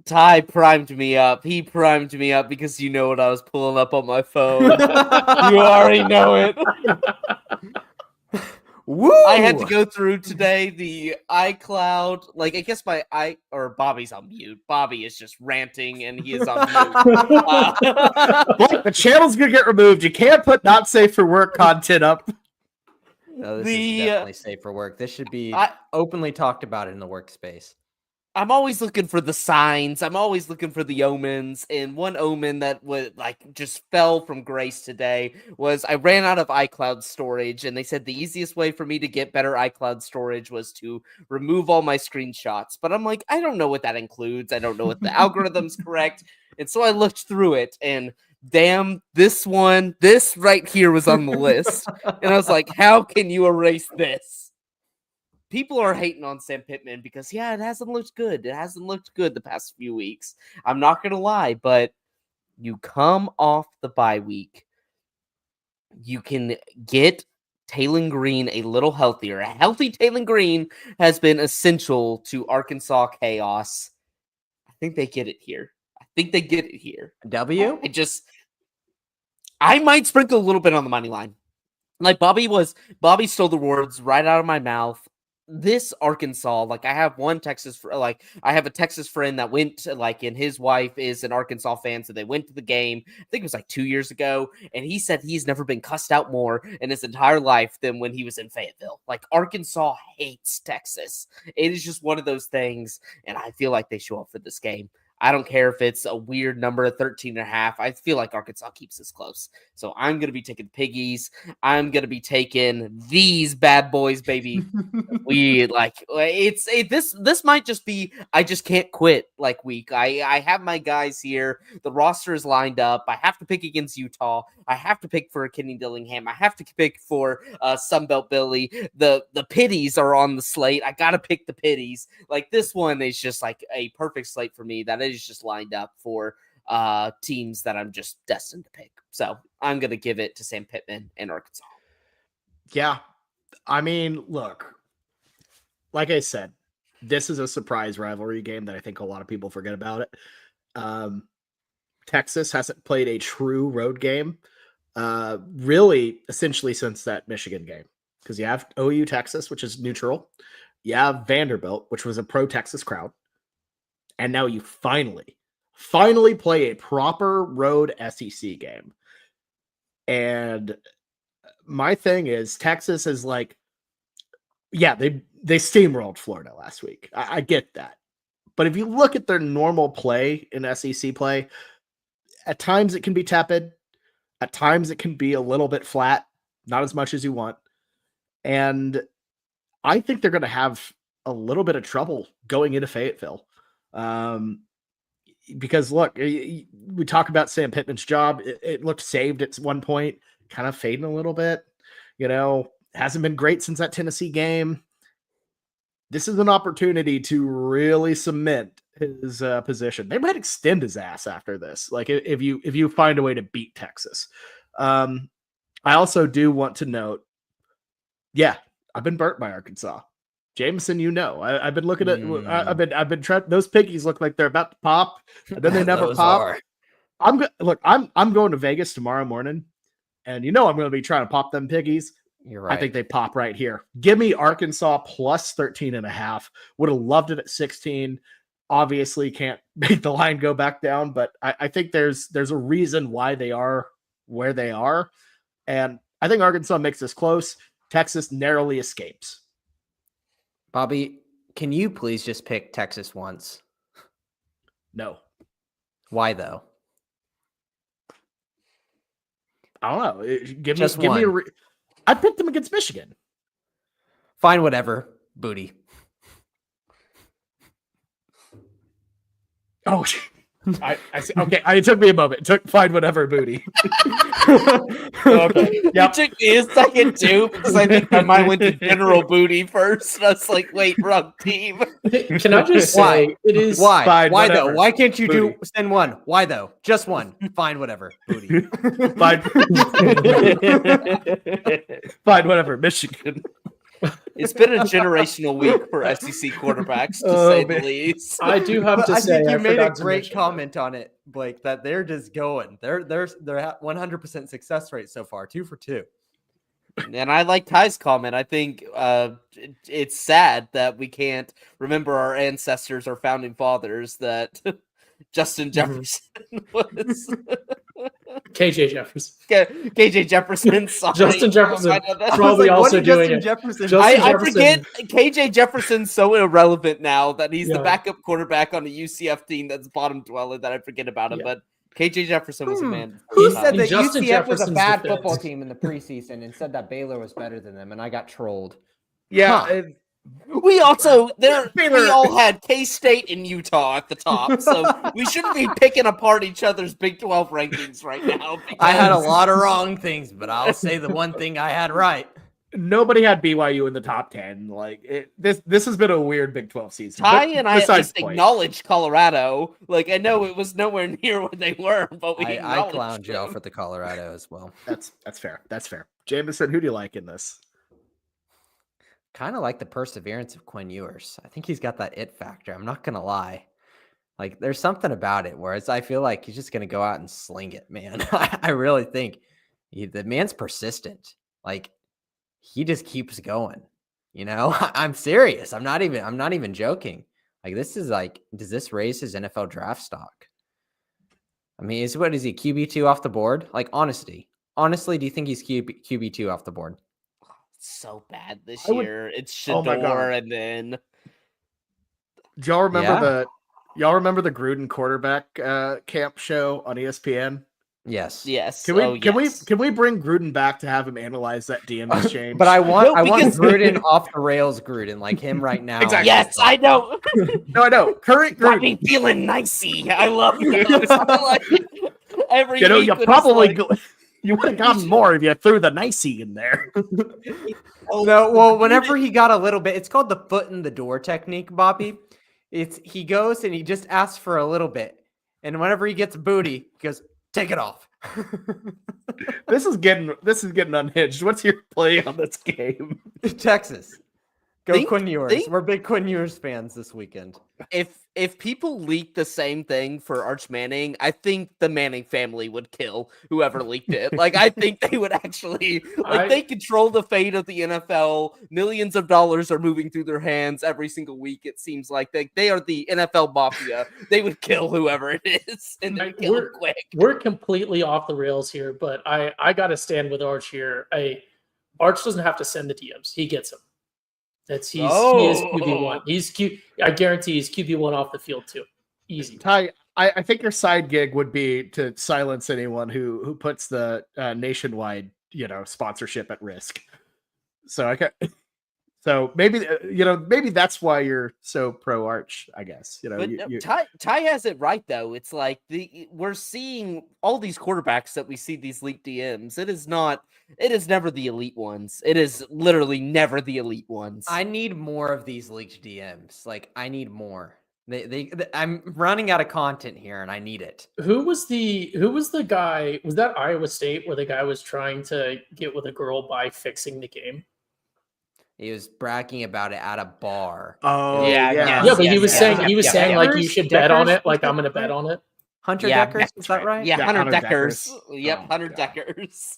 Ty primed me up. He primed me up because you know what I was pulling up on my phone. You already know it. Woo! I had to go through today the iCloud. Like, I guess Bobby's on mute. Bobby is just ranting and he is on mute. Look, the channel's gonna get removed. You can't put not safe for work content up. No, this is definitely safe for work. This should be openly talked about in the workspace. I'm always looking for the signs. I'm always looking for the omens. And one omen that just fell from grace today was I ran out of iCloud storage, and they said the easiest way for me to get better iCloud storage was to remove all my screenshots. But I'm like, I don't know what that includes. I don't know if the algorithm's correct. And so I looked through it, and damn, this right here was on the list. And I was like, how can you erase this? People are hating on Sam Pittman because, it hasn't looked good. It hasn't looked good the past few weeks. I'm not going to lie, but you come off the bye week. You can get Taylen Green a little healthier. A healthy Taylen Green has been essential to Arkansas chaos. I think they get it here. W? I might sprinkle a little bit on the money line. Like Bobby stole the words right out of my mouth. This Arkansas, I have a Texas friend that went and his wife is an Arkansas fan. So they went to the game. I think it was 2 years ago. And he said he's never been cussed out more in his entire life than when he was in Fayetteville. Arkansas hates Texas. It is just one of those things. And I feel like they show up for this game. I don't care if it's a weird number of 13.5. I feel like Arkansas keeps this close. So I'm going to be taking Piggies. I'm going to be taking these bad boys, baby. This might just be, I just can't quit week. I have my guys here. The roster is lined up. I have to pick against Utah. I have to pick for Kenny Dillingham. I have to pick for Sunbelt Billy. The Pitties are on the slate. I got to pick the Pitties. This one is just a perfect slate for me. That is just lined up for teams that I'm just destined to pick. So I'm going to give it to Sam Pittman and Arkansas. Yeah. I mean, look, like I said, this is a surprise rivalry game that I think a lot of people forget about it. Texas hasn't played a true road game really essentially since that Michigan game, because you have OU Texas, which is neutral. You have Vanderbilt, which was a pro-Texas crowd. And now you finally play a proper road SEC game. And my thing is, Texas is they steamrolled Florida last week. I get that. But if you look at their normal play in SEC play, at times it can be tepid. At times it can be a little bit flat, not as much as you want. And I think they're going to have a little bit of trouble going into Fayetteville. Because look, we talk about Sam Pittman's job. It looked saved at one point, kind of fading a little bit. Hasn't been great since that Tennessee game. This is an opportunity to really cement his position. They might extend his ass after this. If you find a way to beat Texas. I also do want to note, I've been burnt by Arkansas. Jameson, I've been looking at. I've been trying. Those piggies look like they're about to pop, and then they never pop. I'm going to Vegas tomorrow morning, and I'm going to be trying to pop them piggies. You're right. I think they pop right here. Give me Arkansas plus 13.5. Would have loved it at 16. Obviously, can't make the line go back down, but I think there's a reason why they are where they are, and I think Arkansas makes this close. Texas narrowly escapes. Bobby, can you please just pick Texas once? No. Why though? I don't know. Give me a I picked them against Michigan. Fine, whatever. Booty. Oh, I see. Okay, it took me a moment. It took fine whatever booty. Okay. Yep. It took me a second too, because I think my mind went to General Booty first. And I was like, wait, wrong team. Can I just say it is why? Fine, why whatever. though? Why can't you Booty. send one? Why though? Just one. Fine, whatever. Booty. Fine. Fine, whatever. Michigan. It's been a generational week for SEC quarterbacks, to Oh, say the man. least. I do have But to I say, think you I made a forgot to great mention that. comment on it, Blake, that they're just going. They're at 100% success rate so far, 2 for 2. And I like Ty's comment. I think it's sad that we can't remember our ancestors or founding fathers that Justin Jefferson was KJ Jefferson. KJ Jefferson. Sorry. Justin Jefferson I know that's- probably also doing Justin it. Jefferson? Justin I Jefferson- forget KJ Jefferson's so irrelevant now that he's the Yeah. backup quarterback on a UCF team that's bottom dweller that I forget about him. Yeah. But KJ Jefferson was a man. Who He's- said that Justin UCF was a Jefferson's bad defense. football team in the preseason and said that Baylor was better than them, and I got trolled? Yeah, Huh. We also we Baylor- all had K-State and Utah at the top, so we shouldn't be picking apart each other's Big 12 rankings right now. I had a because- lot of wrong things, but I'll say the one thing I had right. nobody had BYU in the top 10. This has been a weird Big 12 season. Ty But and I at besides least the point, acknowledged Colorado. Like, I know it was nowhere near what they were, but we I acknowledged clowned Joe them. for the Colorado as well. that's fair. That's fair. Jameson, who do you like in this? Kind of like the perseverance of Quinn Ewers. I think he's got that it factor. I'm not gonna lie. Like, there's something about it where I feel like he's just gonna go out and sling it, man. I really think the man's persistent. Like, he just keeps going. You know, I'm serious. I'm not even joking. Like, this is like, does this raise his NFL draft stock? I mean, is he QB2 off the board? Like, honestly, do you think he's QB2 off the board? So bad this I would- year. It's Oh my God. Shador, and then Do y'all remember Yeah. the Gruden quarterback camp show on ESPN? Yes. yes. Can we oh, can yes. we bring Gruden back to have him analyze that DM exchange? But I want because- Gruden off the rails, Gruden, like him right now. Exactly. Yes, I know. no, I know. Current Got Gruden. me feeling nicey. I love those. Like, every You know, week you when it's probably like, you would have gotten more if you threw the nicey in there. oh, No, well, whenever he got a little bit, it's called the foot in the door technique, Bobby. He goes and he just asks for a little bit, and whenever he gets booty, he goes, "Take it off." This is getting unhinged. What's your play on this game? Texas, go Think- Quinn Ewers. think- We're big Quinn Ewers fans this weekend. if people leak the same thing for Arch Manning, I think the Manning family would kill whoever leaked it. Like, I think they would actually they control the fate of the NFL. Millions of dollars are moving through their hands every single week. It seems like they are the NFL mafia. They would kill whoever it is, and they Like, kill them quick. We're completely off the rails here, but I got to stand with Arch here. Arch doesn't have to send the DMs; he gets them. He is QB1. I guarantee he's QB1 off the field too. Easy. Ty, I think your side gig would be to silence anyone who puts the nationwide sponsorship at risk. So maybe maybe that's why you're so pro Arch. I guess But Ty has it right though. It's like we're seeing all these quarterbacks that we see these leaked DMs. It is never the elite ones. It is literally never the elite ones. I need more of these leaked DMs. Like, I need more. I'm running out of content here, and I need it. Who was the guy? Was that Iowa State where the guy was trying to get with a girl by fixing the game? He was bragging about it at a bar. Oh Yeah, yeah, Yeah, but he was yeah, saying yeah. like you Deckers? should bet on Deckers? it. Like I'm going to bet on it. Hunter Yeah, Deckers, is that right? yeah, Yeah, Hunter Hunter Deckers. Deckers. Yep, Oh, Hunter God. Deckers.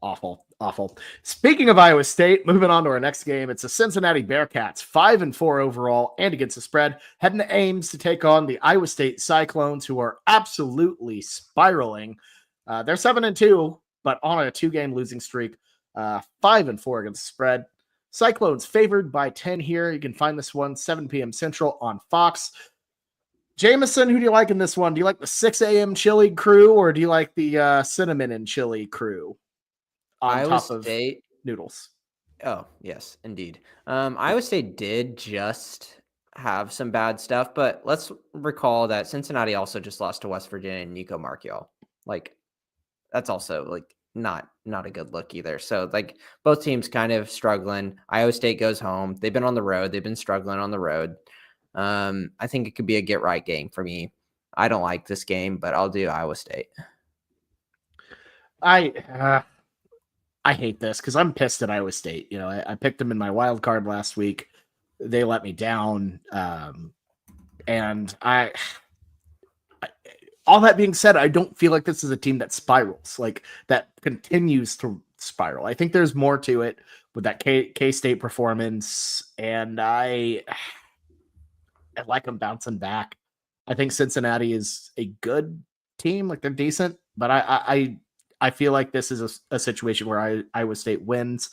Awful. Speaking of Iowa State, moving on to our next game, it's the Cincinnati Bearcats, 5-4 overall and against the spread, heading to Ames to take on the Iowa State Cyclones, who are absolutely spiraling. They're 7-2, but on a 2-game losing streak, 5-4 against the spread. Cyclones favored by 10 here. You can find this one 7 p.m. Central on Fox. Jameson, who do you like in this one? Do you like the 6 a.m. chili crew, or do you like the cinnamon and chili crew on Iowa top of State. noodles? Oh, yes, indeed. Iowa State did just have some bad stuff, but let's recall that Cincinnati also just lost to West Virginia and Nico Marchiol. Like, that's also like not a good look either. So like both teams kind of struggling. Iowa State goes home. They've been on the road. They've been struggling on the road. I think it could be a get right game for me. I don't like this game, but I'll do Iowa State. I I hate this because I'm pissed at Iowa State. You know, I picked them in my wild card last week. They let me down. And all that being said, I don't feel like this is a team that spirals, like that continues to spiral. I think there's more to it with that K-State performance, and I like them bouncing back. I think Cincinnati is a good team, like they're decent, but I feel like this is a situation where Iowa State wins.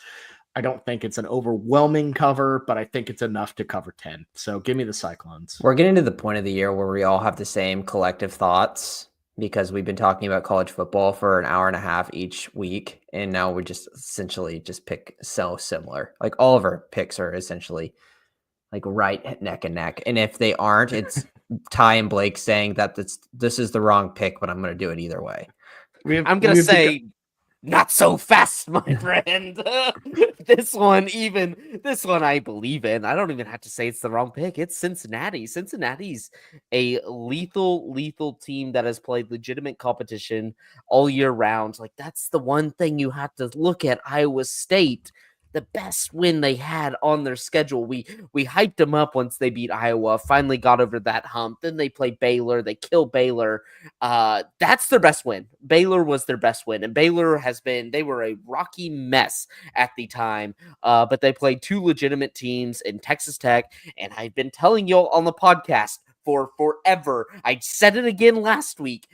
I don't think it's an overwhelming cover, but I think it's enough to cover 10. So give me the Cyclones. We're getting to the point of the year where we all have the same collective thoughts because we've been talking about college football for an hour and a half each week. And now we just essentially just pick so similar. Like all of our picks are essentially like right neck and neck. And if they aren't, it's Ty and Blake saying that this is the wrong pick, but I'm going to do it either way. I'm going to say... Not so fast, my friend. This one I believe in. I don't even have to say it's the wrong pick. It's Cincinnati. Cincinnati's a lethal team that has played legitimate competition all year round. Like, that's the one thing you have to look at Iowa State. The best win they had on their schedule. We hyped them up once they beat Iowa, finally got over that hump. Then they play Baylor. They kill Baylor. That's their best win. Baylor was their best win. And Baylor they were a rocky mess at the time. But they played two legitimate teams in Texas Tech. And I've been telling y'all on the podcast for forever. I said it again last week.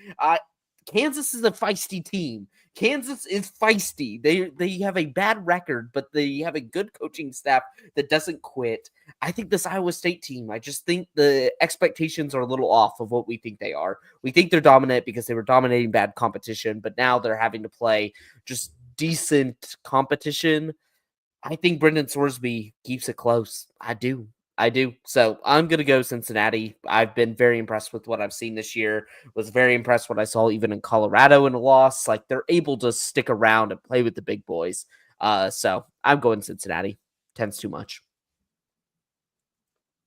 Kansas is a feisty team. Kansas is feisty. They have a bad record, but they have a good coaching staff that doesn't quit. I think this Iowa State team, I just think the expectations are a little off of what we think they are. We think they're dominant because they were dominating bad competition, but now they're having to play just decent competition. I think Brendan Sorsby keeps it close. I do. So I'm going to go Cincinnati. I've been very impressed with what I've seen this year. Was very impressed what I saw even in Colorado in a loss. Like, they're able to stick around and play with the big boys. So I'm going Cincinnati. 10's too much.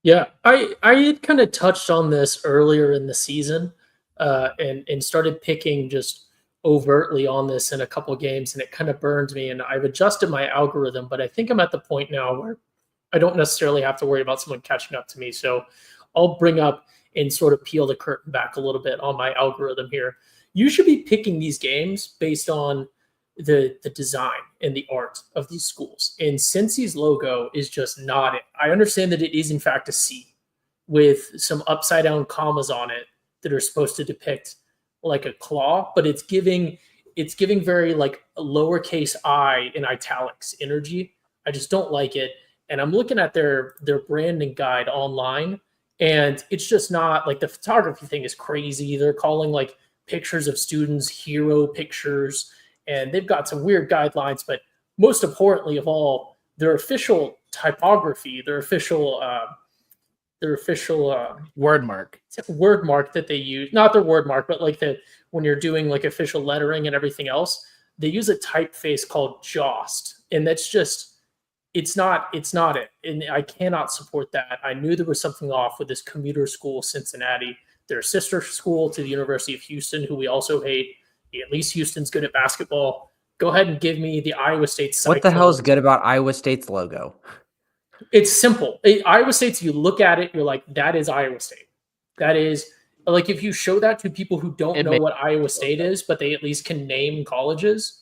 Yeah, I had kind of touched on this earlier in the season and started picking just overtly on this in a couple games, and it kind of burned me, and I've adjusted my algorithm, but I think I'm at the point now where I don't necessarily have to worry about someone catching up to me. So I'll bring up and sort of peel the curtain back a little bit on my algorithm here. You should be picking these games based on the design and the art of these schools. And Cincy's logo is just not it. I understand that it is in fact a C with some upside down commas on it that are supposed to depict like a claw, but it's giving very like a lowercase I in italics energy. I just don't like it. And I'm looking at their branding guide online, and it's just not like the photography thing is crazy. They're calling like pictures of students hero pictures, and they've got some weird guidelines. But most importantly of all, their official typography, their official word mark that they use, not their word mark, but like when you're doing like official lettering and everything else, they use a typeface called Jost, and that's just. It's not it. And I cannot support that. I knew there was something off with this commuter school, Cincinnati. Their sister school to the University of Houston, who we also hate. At least Houston's good at basketball. Go ahead and give me the Iowa State Cyclones. What the hell is good about Iowa State's logo? It's simple. Iowa State's, you look at it, you're like, that is Iowa State. That is, like, if you show that to people who don't know what Iowa State is, but they at least can name colleges,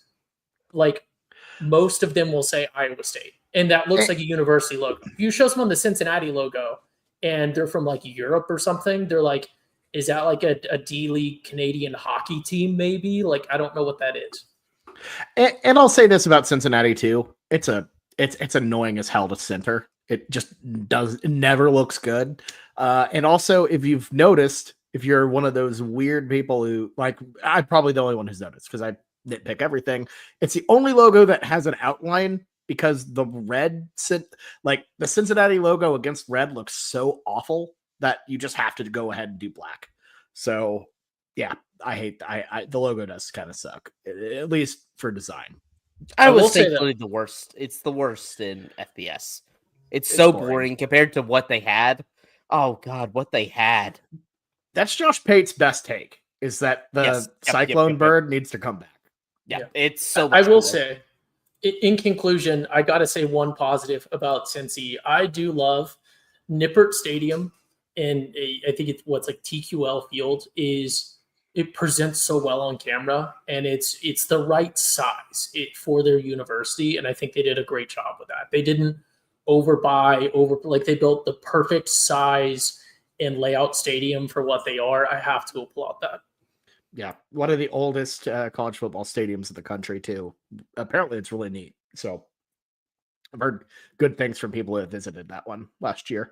like, most of them will say Iowa State. And that looks like a university logo. If you show someone the Cincinnati logo and they're from like Europe or something, they're like, is that like a D-League Canadian hockey team maybe? Like, I don't know what that is. And I'll say this about Cincinnati too. It's annoying as hell to center. It just never looks good. And also, if you've noticed, if you're one of those weird people who, like, I'm probably the only one who's noticed because I nitpick everything. It's the only logo that has an outline, because the the Cincinnati logo against red looks so awful that you just have to go ahead and do black. So yeah, I hate the logo does kind of suck, at least for design. I will say really the worst. It's the worst in FBS. It's so boring compared to what they had. Oh God, what they had. That's Josh Pate's best take, is that the Cyclone bird needs to come back. Yeah, it's so I will say in conclusion, I got to say one positive about Cincy. I do love Nippert Stadium, and I think it's what's like TQL Field is it presents so well on camera, and it's the right size for their university, and I think they did a great job with that. They didn't like they built the perfect size and layout stadium for what they are. I have to applaud that. Yeah, one of the oldest college football stadiums in the country too. Apparently, it's really neat. So I've heard good things from people who have visited that one last year.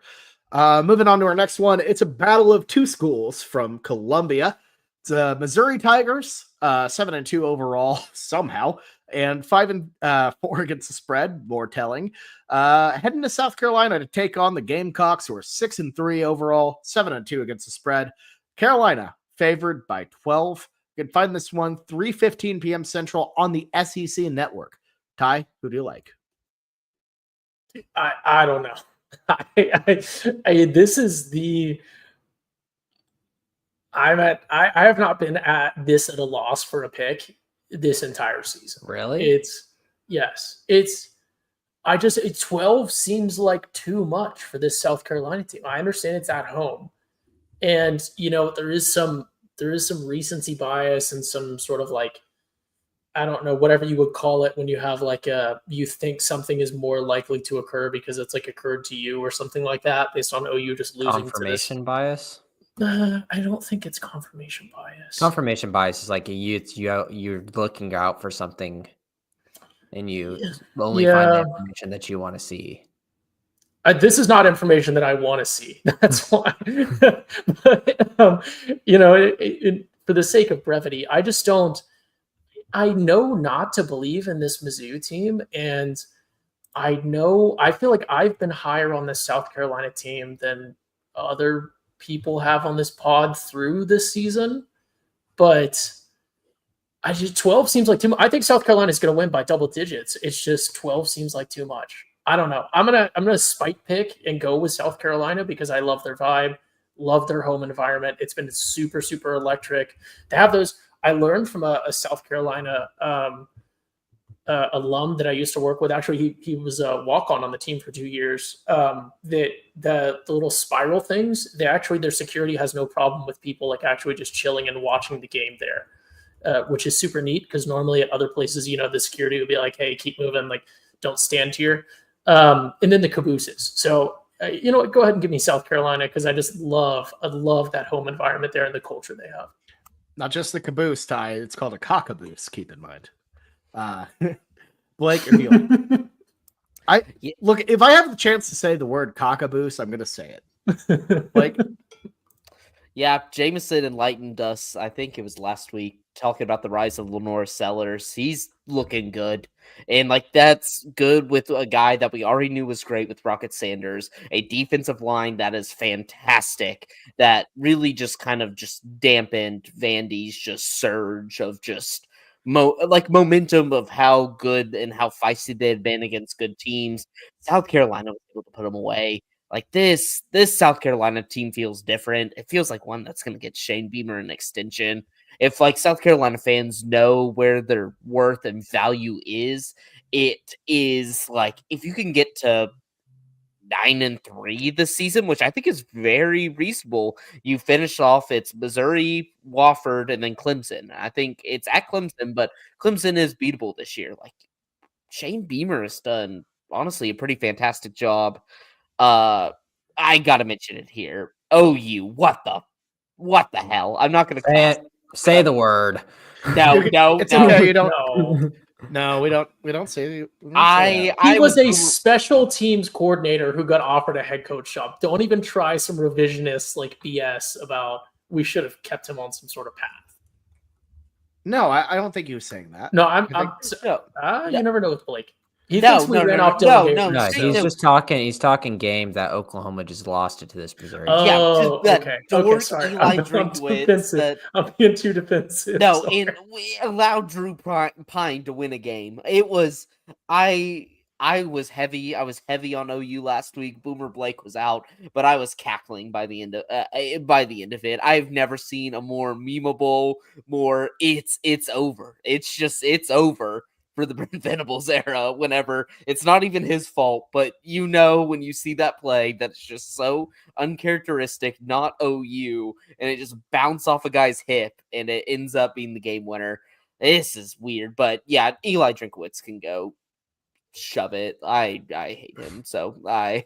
Moving on to our next one, it's a battle of two schools from Columbia. It's Missouri Tigers, 7-2 overall somehow, and 5-4 against the spread. More telling. Heading to South Carolina to take on the Gamecocks, who are 6-3 overall, 7-2 against the spread. Carolina favored by 12. You can find this one 3:15 p.m. Central on the SEC network. Ty, who do you like? I don't know. This is the I have not been at a loss for a pick this entire season. Really? It's 12 seems like too much for this South Carolina team. I understand it's at home. And there is some recency bias and some sort of like, I don't know, whatever you would call it when you have like you think something is more likely to occur because it's like occurred to you or something like that based on OU just losing Confirmation bias. I don't think it's confirmation bias. Confirmation bias is like you're looking out for something, and you only find the information that you want to see. This is not information that I want to see. That's why. But, for the sake of brevity, I just don't. I know not to believe in this Mizzou team, and I feel like I've been higher on the South Carolina team than other people have on this pod through this season. But 12 seems like too much. I think South Carolina is going to win by double digits. It's just 12 seems like too much. I don't know. I'm gonna spike pick and go with South Carolina because I love their vibe, love their home environment. It's been super, super electric to have those. I learned from a South Carolina alum that I used to work with. Actually, he was a walk-on on the team for 2 years. That the little spiral things, their security has no problem with people like actually just chilling and watching the game there, which is super neat because normally at other places, the security would be like, "Hey, keep moving, like don't stand here." And then the cabooses. So, go ahead and give me South Carolina because I love that home environment there and the culture they have. Not just the caboose, Ty. It's called a cockaboose. Keep in mind. Blake, or Neil? Look. If I have the chance to say the word cockaboose, I'm going to say it. Blake. Yeah, Jameson enlightened us. I think it was last week talking about the rise of Lenore Sellers. He's looking good. And that's good with a guy that we already knew was great with Rocket Sanders, a defensive line that is fantastic, that really just kind of just dampened Vandy's just surge of just momentum of how good and how feisty they had been against good teams. South Carolina was able to put them away. Like this South Carolina team feels different. It feels like one that's going to get Shane Beamer an extension. If South Carolina fans know where their worth and value is, it is if you can get to 9-3 this season, which I think is very reasonable. You finish off it's Missouri, Wofford, and then Clemson. I think it's at Clemson, but Clemson is beatable this year. Shane Beamer has done honestly a pretty fantastic job. I gotta mention it here. OU, what the hell? I'm not gonna say the word. No, it's okay. You don't. No, we don't say. He was a special teams coordinator who got offered a head coach job. Don't even try some revisionist BS about we should have kept him on some sort of path. No, I don't think he was saying that. No, you never know with Blake. He thinks we ran off delegation. No, he's just talking. He's talking game that Oklahoma just lost it to this Missouri. Okay. Sorry. Eli Drinkwitz. I'm being too defensive. No, and we allowed Drew Pine to win a game. It was I was heavy. I was heavy on OU last week. Boomer Blake was out, but I was cackling by the end of it. I've never seen a more memeable, more it's over. It's over for the Brent Venables era whenever it's not even his fault, but when you see that play that's just so uncharacteristic, not OU, and it just bounced off a guy's hip and it ends up being the game winner. This is weird, but yeah, Eli Drinkwitz can go shove it. I hate him. So I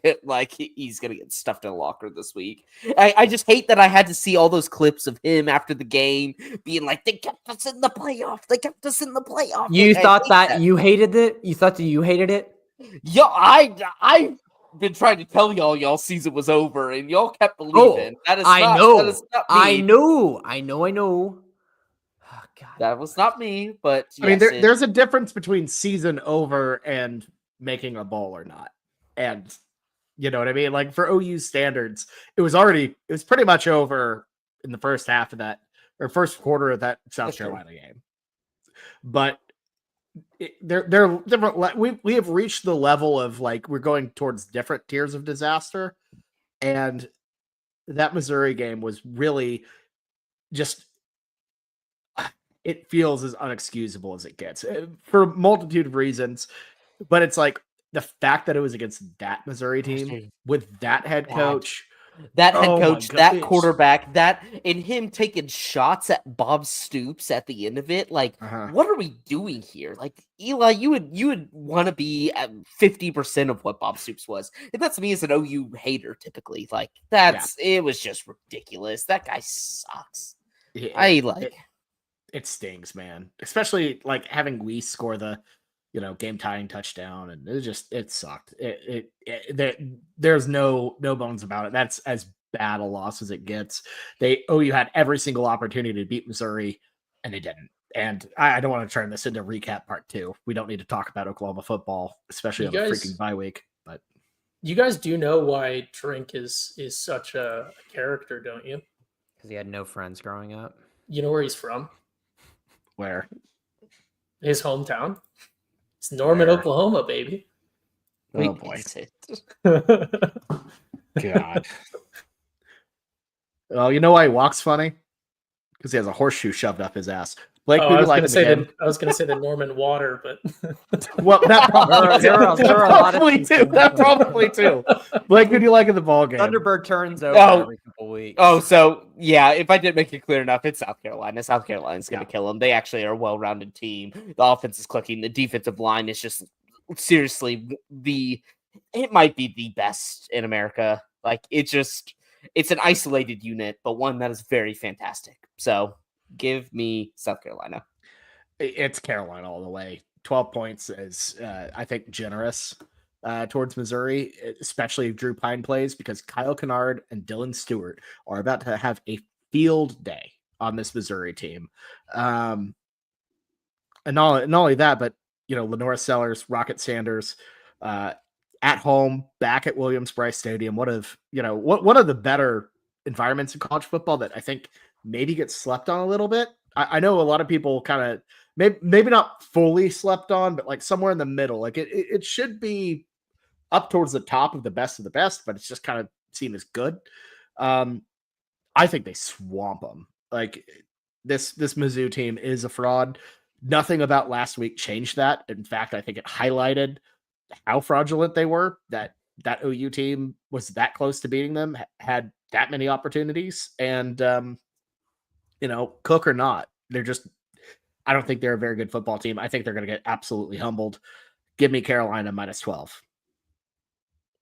he's gonna get stuffed in a locker this week. I just hate that I had to see all those clips of him after the game being like, they kept us in the playoff. They kept us in the playoff. You Like, thought that you hated it? You thought that you hated it? Yeah, I've been trying to tell y'all season was over, and y'all kept believing. That is I not, know. That is not I me. know. Oh, God. That was not me, but I mean, yes, there's a difference between season over and making a bowl or not. And you know what I mean? Like for OU standards, it was pretty much over in the first half of that or first quarter of that South Sure. Carolina game. But they're different. We have reached the level of like we're going towards different tiers of disaster, and that Missouri game was really just. It feels as unexcusable as it gets for a multitude of reasons, but it's like the fact that it was against that Missouri team with that head coach. That head Oh my coach, God, that it's- quarterback, and him taking shots at Bob Stoops at the end of it. Like, what are we doing here? Like, Eli, you would want to be at 50% of what Bob Stoops was. And that's me as an OU hater, typically. Like, it was just ridiculous. That guy sucks. It stings, man. Especially like having Weiss score the, game tying touchdown, and it sucked. There's no bones about it. That's as bad a loss as it gets. OU had every single opportunity to beat Missouri, and they didn't. And I don't want to turn this into recap part 2. We don't need to talk about Oklahoma football, especially on the freaking bye week. But you guys do know why Drink is such a character, don't you? Because he had no friends growing up. You know where he's from? Where? His hometown. It's Norman, Oklahoma, baby. Oh boy. God. Well, you know why he walks funny? Because he has a horseshoe shoved up his ass. Blake, I was going to say the Norman Water, but well, that probably, there are a lot of too. That probably too. Blake, who do you like in the ball game? Thunderbird turns over every couple weeks. Oh, so yeah, if I didn't make it clear enough, it's South Carolina. South Carolina's going to kill them. They actually are a well-rounded team. The offense is clicking. The defensive line is just seriously it might be the best in America. Like it's an isolated unit, but one that is very fantastic. So give me South Carolina. It's Carolina all the way. 12 points is, I think, generous towards Missouri, especially if Drew Pine plays, because Kyle Kennard and Dylan Stewart are about to have a field day on this Missouri team. And not only that, but, Lenora Sellers, Rocket Sanders, at home, back at Williams-Brice Stadium, one of the better environments in college football that I think maybe gets slept on a little bit. I know a lot of people kind of maybe not fully slept on, but like somewhere in the middle. Like it should be up towards the top of the best, but it's just kind of seen as good. I think they swamp them. Like this Mizzou team is a fraud. Nothing about last week changed that. In fact, I think it highlighted how fraudulent they were. That OU team was that close to beating them, had that many opportunities, and Cook or not, I don't think they're a very good football team. I think they're going to get absolutely humbled. Give me Carolina -12.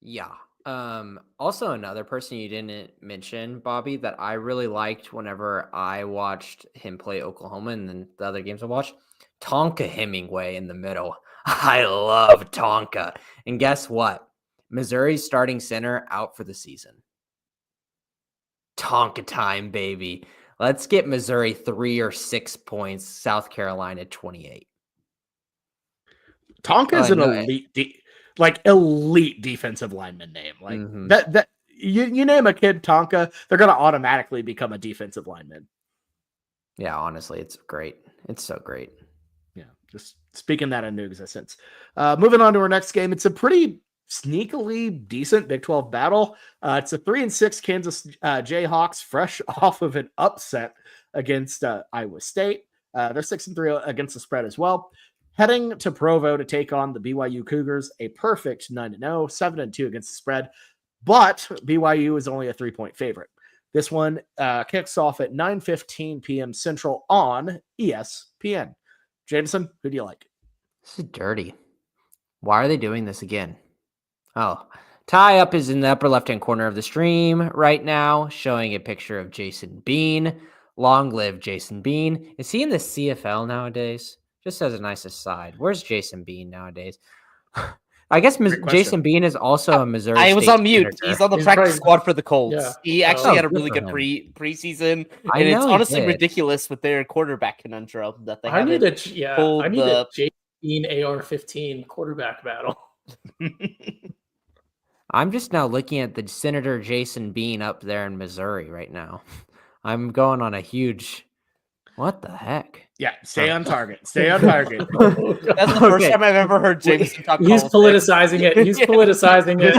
Yeah. Also another person you didn't mention, Bobby, that I really liked whenever I watched him play Oklahoma and then the other games I watched, Tonka Hemingway in the middle. I love Tonka. And guess what? Missouri's starting center out for the season. Tonka time, baby. Let's get Missouri 3 or 6 points. South Carolina 28. Tonka is an elite defensive lineman name. Like that you name a kid Tonka, they're going to automatically become a defensive lineman. Yeah, honestly, it's great. It's so great. Yeah, just speaking that into existence. Moving on to our next game, it's a pretty sneakily decent Big 12 battle. It's a 3-6 Kansas Jayhawks, fresh off of an upset against Iowa State. They're 6-3 against the spread as well. heading to Provo to take on the BYU Cougars, a perfect 9-0, 7-2 against the spread. But BYU is only a 3-point favorite. This one kicks off at 9:15 p.m. Central on ESPN. Jameson, who do you like? This is dirty. Why are they doing this again? Oh, tie up is in the upper left-hand corner of the stream right now, showing a picture of Jason Bean. Long live Jason Bean. Is he in the CFL nowadays? Just as a nice aside, where's Jason Bean nowadays? I guess Jason Bean is also a Missouri. I was State on mute. senator. He's on the He's practice probably- squad for the Colts. Yeah. He actually had a good really for good him. preseason, I and it's know he honestly did. ridiculous with their quarterback conundrum that they I need haven't. a pulled the- J. Bean AR-15 quarterback battle. I'm just now looking at the Senator Jason Bean up there in Missouri right now. I'm going on a huge. What the heck? Yeah, stay on target. Stay on target. That's the first Okay. time I've ever heard Jameson talk. He's politics. politicizing it. He's Yeah. politicizing it.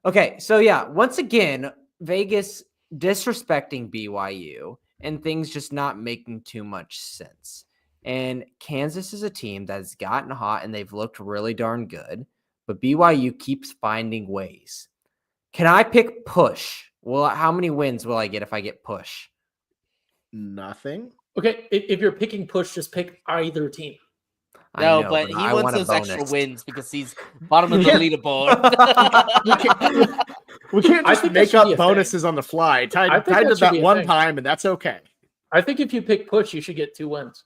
Okay, so yeah, once again, Vegas disrespecting BYU and things just not making too much sense. And Kansas is a team that's gotten hot and they've looked really darn good, but BYU keeps finding ways. Can I pick push? Well, how many wins will I get if I get push? Nothing. Okay, if you're picking push, just pick either team. I No, know, but he I wants want a those extra bonus. wins because he's bottom of the Yeah. leaderboard. We can't I just think that make should up be a bonuses on the fly. I Tied think to that should that be a one thing. time, and that's okay. I think if you pick push, you should get 2 wins,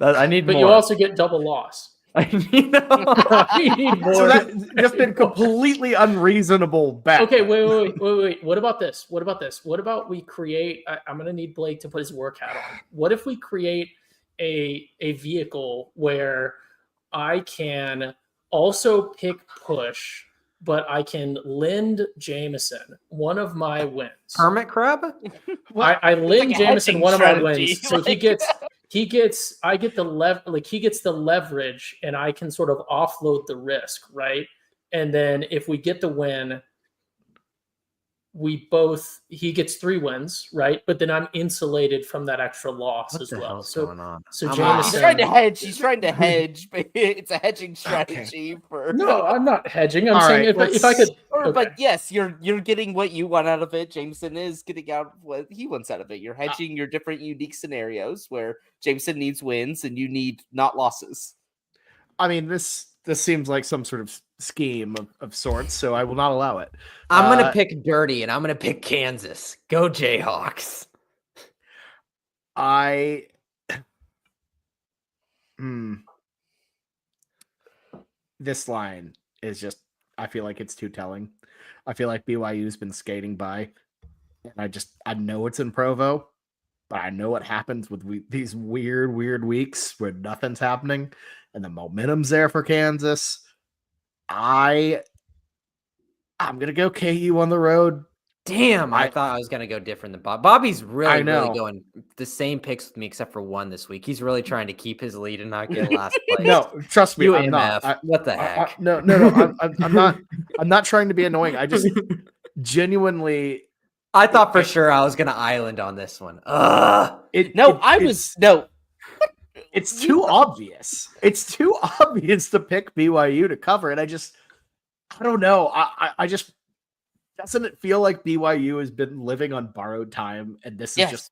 I need but you also get double loss. I need You need more. So that's just been completely unreasonable bet. Okay, wait. What about this? What about we create? I'm gonna need Blake to put his work hat on. What if we create a vehicle where I can also pick push, but I can lend Jameson one of my wins. Hermit crab? I lend like a Jameson hedging one of my strategy, wins, so he gets I get he gets the leverage, and I can sort of offload the risk, right? And then if we get the win, he gets 3 wins, right? But then I'm insulated from that extra loss What as the well. hell's So going on? so I'm Jameson- out. He's trying to hedge. He's trying to hedge, but it's a hedging strategy for. no, I'm not hedging. I'm All saying right, if I could. Or, Okay. But yes, you're getting what you want out of it. Jameson is getting out what he wants out of it. You're hedging your different unique scenarios where Jameson needs wins and you need not losses. I mean, this seems like some sort of scheme of sorts, so I will not allow it. I'm going to Uh, pick dirty and I'm going to pick Kansas. Go Jayhawks. I this line is just, I feel like it's too telling. I feel like BYU's been skating by, and I know it's in Provo, but I know what happens with these weird weeks where nothing's happening and the momentum's there for Kansas. I'm gonna go KU on the road. Damn, I I- thought I was going to go different than Bob. Bobby's I really know. going the same picks with me except for one this week. He's really trying to keep his lead and not get last place. No, trust me, I'm UMF. not. What the heck? No. I'm not. I'm not trying to be annoying. I just genuinely. I thought for sure I was going to island on this one. Ugh. It's too obvious. It's too obvious to pick BYU to cover, and I don't know. I just doesn't it feel like BYU has been living on borrowed time, and this is Yes. just.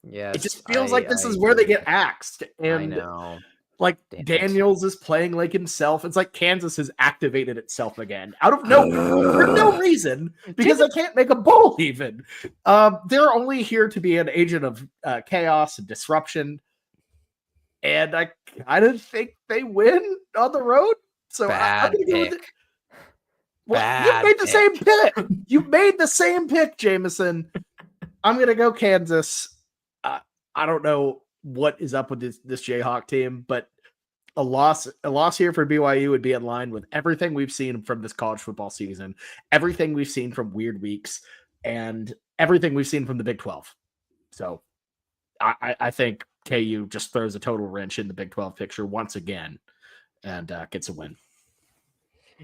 Yes, It just feels like this I is where they agree. get axed, I and know. like Damn it. Daniels is playing like himself. It's like Kansas has activated itself again out of nowhere for no reason because I can't make a bowl even. They're only here to be an agent of chaos and disruption, and I kind of think they win on the road. So I'm Bad gonna go with pick. it. Well, Bad you made the pick. same pick. You made the same pick, Jameson. I'm gonna go Kansas. I don't know what is up with this Jayhawk team, but a loss here for BYU would be in line with everything we've seen from this college football season, everything we've seen from weird weeks, and everything we've seen from the Big 12. So I think KU just throws a total wrench in the Big 12 picture once again and gets a win.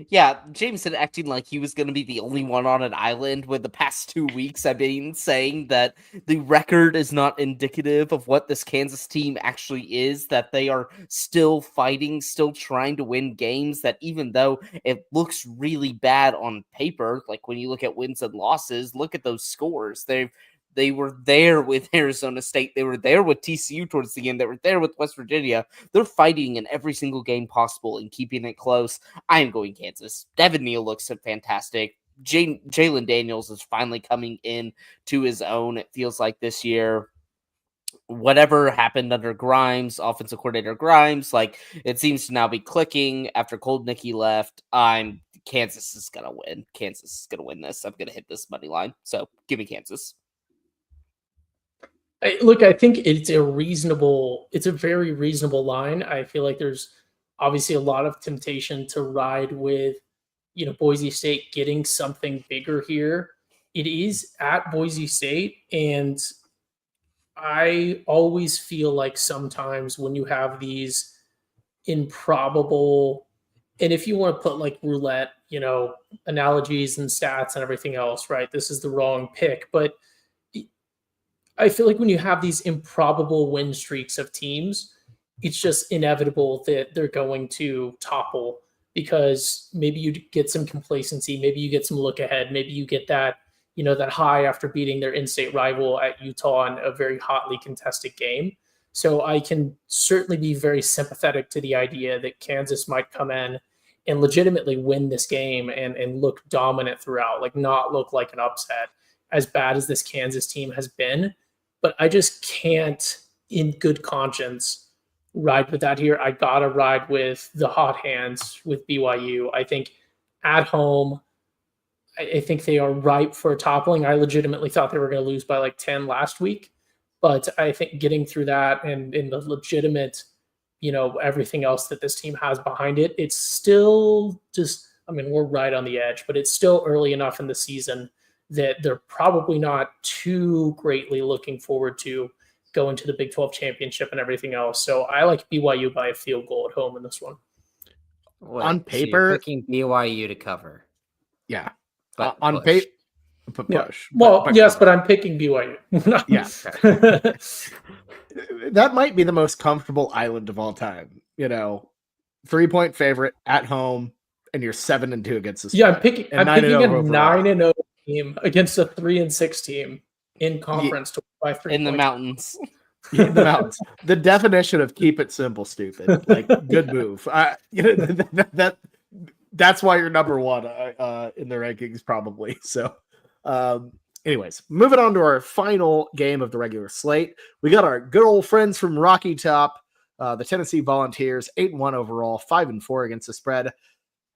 Yeah, Jameson acting like he was going to be the only one on an island when the past 2 weeks I've been saying that the record is not indicative of what this Kansas team actually is, that they are still fighting, still trying to win games, that even though it looks really bad on paper, like when you look at wins and losses, look at those scores. They were there with Arizona State. They were there with TCU towards the end. They were there with West Virginia. They're fighting in every single game possible and keeping it close. I am going Kansas. Devin Neal looks fantastic. Jalen Daniels is finally coming in to his own, it feels like, this year. Whatever happened under Grimes, offensive coordinator Grimes, like, it seems to now be clicking after Cold Nicky left. Kansas is going to win. Kansas is going to win this. I'm going to hit this money line. So give me Kansas. Look, I think it's a very reasonable line. I feel like there's obviously a lot of temptation to ride with, Boise State getting something bigger here. It is at Boise State, and I always feel like sometimes when you have these improbable, and if you want to put like roulette, analogies and stats and everything else, right? This is the wrong pick, but I feel like when you have these improbable win streaks of teams, it's just inevitable that they're going to topple because maybe you get some complacency, maybe you get some look ahead, maybe you get that, that high after beating their in-state rival at Utah in a very hotly contested game. So I can certainly be very sympathetic to the idea that Kansas might come in and legitimately win this game and look dominant throughout, like not look like an upset, as bad as this Kansas team has been. But I just can't, in good conscience, ride with that here. I got to ride with the hot hands with BYU. I think at home, I think they are ripe for a toppling. I legitimately thought they were going to lose by like 10 last week. But I think getting through that and in the legitimate, everything else that this team has behind it, it's still just, we're right on the edge, but it's still early enough in the season that they're probably not too greatly looking forward to going to the Big 12 championship and everything else. So I like BYU by a field goal at home in this one. Wait, on so paper, you're picking BYU to cover. yeah. But On push. paper, Yeah. push. Well, yes, cover. but I'm picking BYU. Yeah. That might be the most comfortable island of all time. 3-point favorite at home, and you're 7-2 against the spread. Yeah, I'm picking a 9-0 team against a 3-6 team in conference by 3 in the points. mountains. In the mountains. The definition of keep it simple, stupid. Like, good move. That's why you're number one in the rankings, probably. So, anyways, moving on to our final game of the regular slate. We got our good old friends from Rocky Top, the Tennessee Volunteers, 8-1 overall, 5-4 against the spread.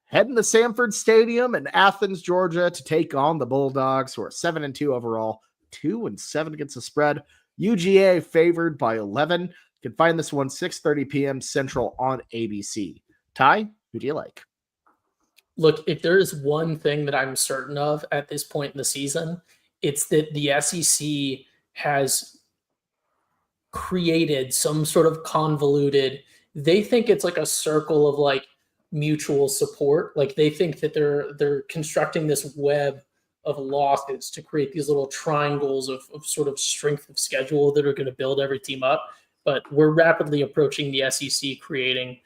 Heading to Sanford Stadium in Athens, Georgia, to take on the Bulldogs, who are 7-2 overall, 2-7 against the spread. UGA favored by 11. You can find this one 6:30 p.m. Central on ABC. Ty, who do you like? Look, if there is one thing that I'm certain of at this point in the season, it's that the SEC has created some sort of convoluted, they think it's like a circle of like mutual support. Like they think that they're constructing this web of losses to create these little triangles of sort of strength of schedule that are going to build every team up. But we're rapidly approaching the SEC creating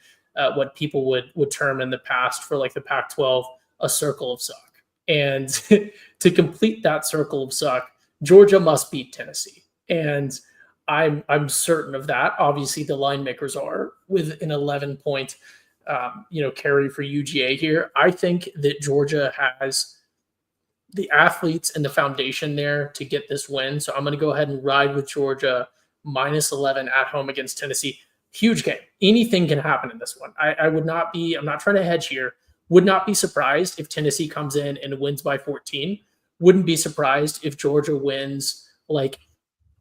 what people would term in the past for like the Pac-12 a circle of suck. And to complete that circle of suck, Georgia must beat Tennessee. And I'm certain of that. Obviously, the line makers are with an 11-point carry for UGA here. I think that Georgia has the athletes and the foundation there to get this win. So I'm going to go ahead and ride with Georgia -11 at home against Tennessee. Huge game. Anything can happen in this one. I'm not trying to hedge here. Would not be surprised if Tennessee comes in and wins by 14. Wouldn't be surprised if Georgia wins like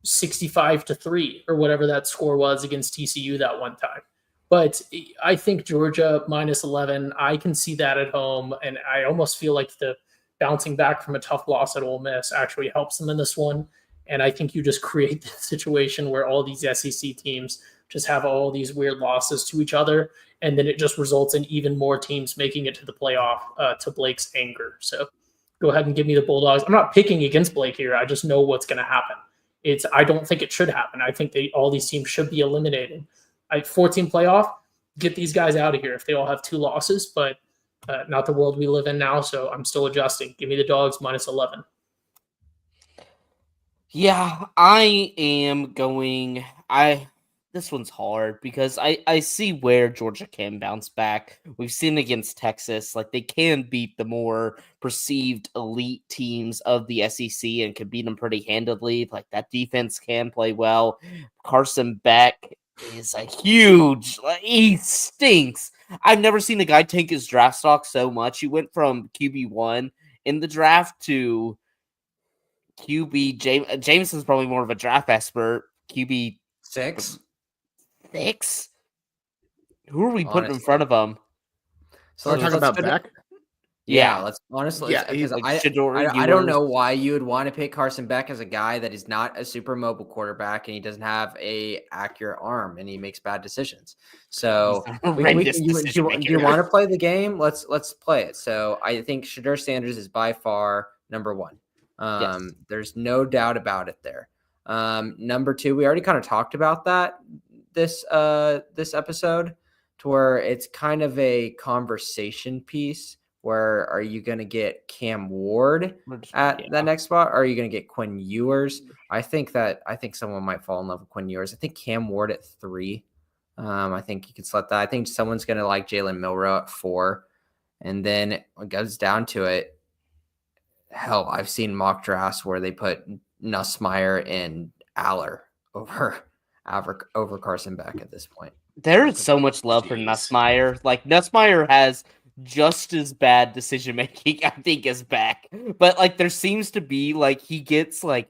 65-3 or whatever that score was against TCU that one time. But I think Georgia -11, I can see that at home. And I almost feel like the bouncing back from a tough loss at Ole Miss actually helps them in this one. And I think you just create the situation where all these SEC teams just have all these weird losses to each other, and then it just results in even more teams making it to the playoff to Blake's anger. So go ahead and give me the Bulldogs. I'm not picking against Blake here. I just know what's going to happen. I don't think it should happen. I think all these teams should be eliminated. 14 playoff, get these guys out of here if they all have 2 losses, but not the world we live in now, so I'm still adjusting. Give me the Dogs minus 11. Yeah, I am going. This one's hard because I see where Georgia can bounce back. We've seen against Texas, like they can beat the more perceived elite teams of the SEC and can beat them pretty handedly. Like that defense can play well. Carson Beck is a huge. He stinks. I've never seen a guy tank his draft stock so much. He went from QB1 in the draft to QB. Jameson's probably more of a draft expert. QB 6. 6? Who are we putting in Honestly. front of him? So we're talking about go to- Beck. Yeah. Let's honestly. Yeah, Because like I Shedeur, don't Ewers. know why you would want to pick Carson Beck as a guy that is not a super mobile quarterback and he doesn't have a accurate arm and he makes bad decisions. So He's a do horrendous you decision-maker. want to play the game? Let's play it. So I think Shedeur Sanders is by far number 1. Yes. There's no doubt about it there. Number 2, we already kind of talked about that this episode, to where it's kind of a conversation piece. Where are you going to get Cam Ward at the next spot? Or are you going to get Quinn Ewers? I think someone might fall in love with Quinn Ewers. I think Cam Ward at 3. I think you could select that. I think someone's going to like Jalen Milroe at 4. And then when it goes down to it, hell, I've seen mock drafts where they put Nussmeier and Aller over Carson Beck at this point. There is so much love for Nussmeier. Like Nussmeier has just as bad decision making, I think, as Beck. But like there seems to be like he gets like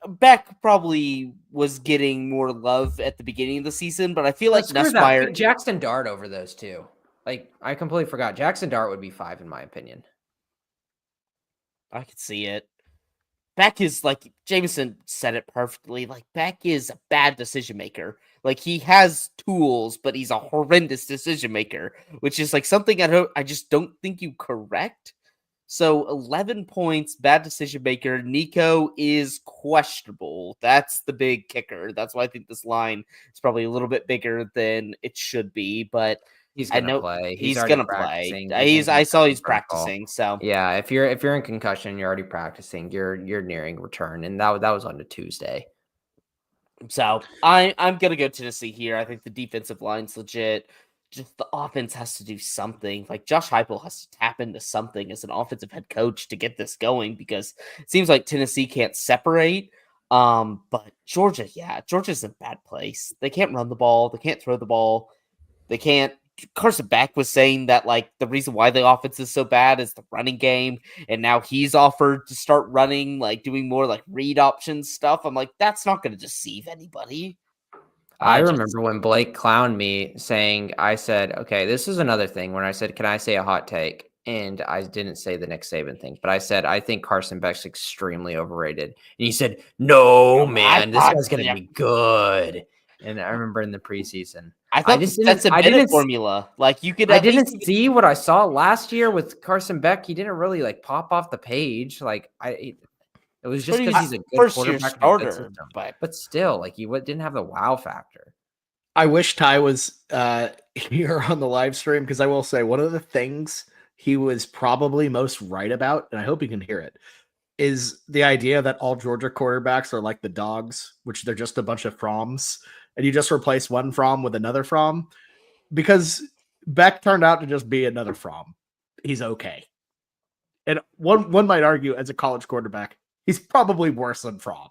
Beck probably was getting more love at the beginning of the season, but I feel like Nussmeier Pick Jackson Dart over those two. Like I completely forgot. Jackson Dart would be 5 in my opinion. I could see it. Beck is like Jameson said it perfectly. Like Beck is a bad decision maker. Like he has tools, but he's a horrendous decision maker, which is like something I just don't think you correct. So 11 points, bad decision maker. Nico is questionable. That's the big kicker. That's why I think this line is probably a little bit bigger than it should be, but He's I gonna know play. he's already gonna play. practicing. I saw he's protocol. practicing. So Yeah, if you're in concussion, you're already practicing. You're nearing return, and that was on a Tuesday. So I'm gonna go Tennessee here. I think the defensive line's legit. Just the offense has to do something. Like Josh Heupel has to tap into something as an offensive head coach to get this going because it seems like Tennessee can't separate. But Georgia's in a bad place. They can't run the ball. They can't throw the ball. They can't. Carson Beck was saying that like the reason why the offense is so bad is the running game, and now he's offered to start running, like doing more like read option stuff. I'm like, that's not going to deceive anybody. I remember when Blake clowned me saying, I said, okay, this is another thing when I said, can I say a hot take? And I didn't say the Nick Saban thing, but I said, I think Carson Beck's extremely overrated. And he said, no, man, this guy's going to be good. And I remember in the preseason, I thought that's a Bennett formula. Like you could. I didn't see what I saw last year with Carson Beck. He didn't really like pop off the page. Like it was just because he's a good first-year quarterback starter, but still, like he didn't have the wow factor. I wish Ty was here on the live stream because I will say one of the things he was probably most right about, and I hope you can hear it, is the idea that all Georgia quarterbacks are like the dogs, which they're just a bunch of Froms, and you just replace one Fromm with another Fromm, because Beck turned out to just be another Fromm. He's okay. And one might argue as a college quarterback, he's probably worse than Fromm.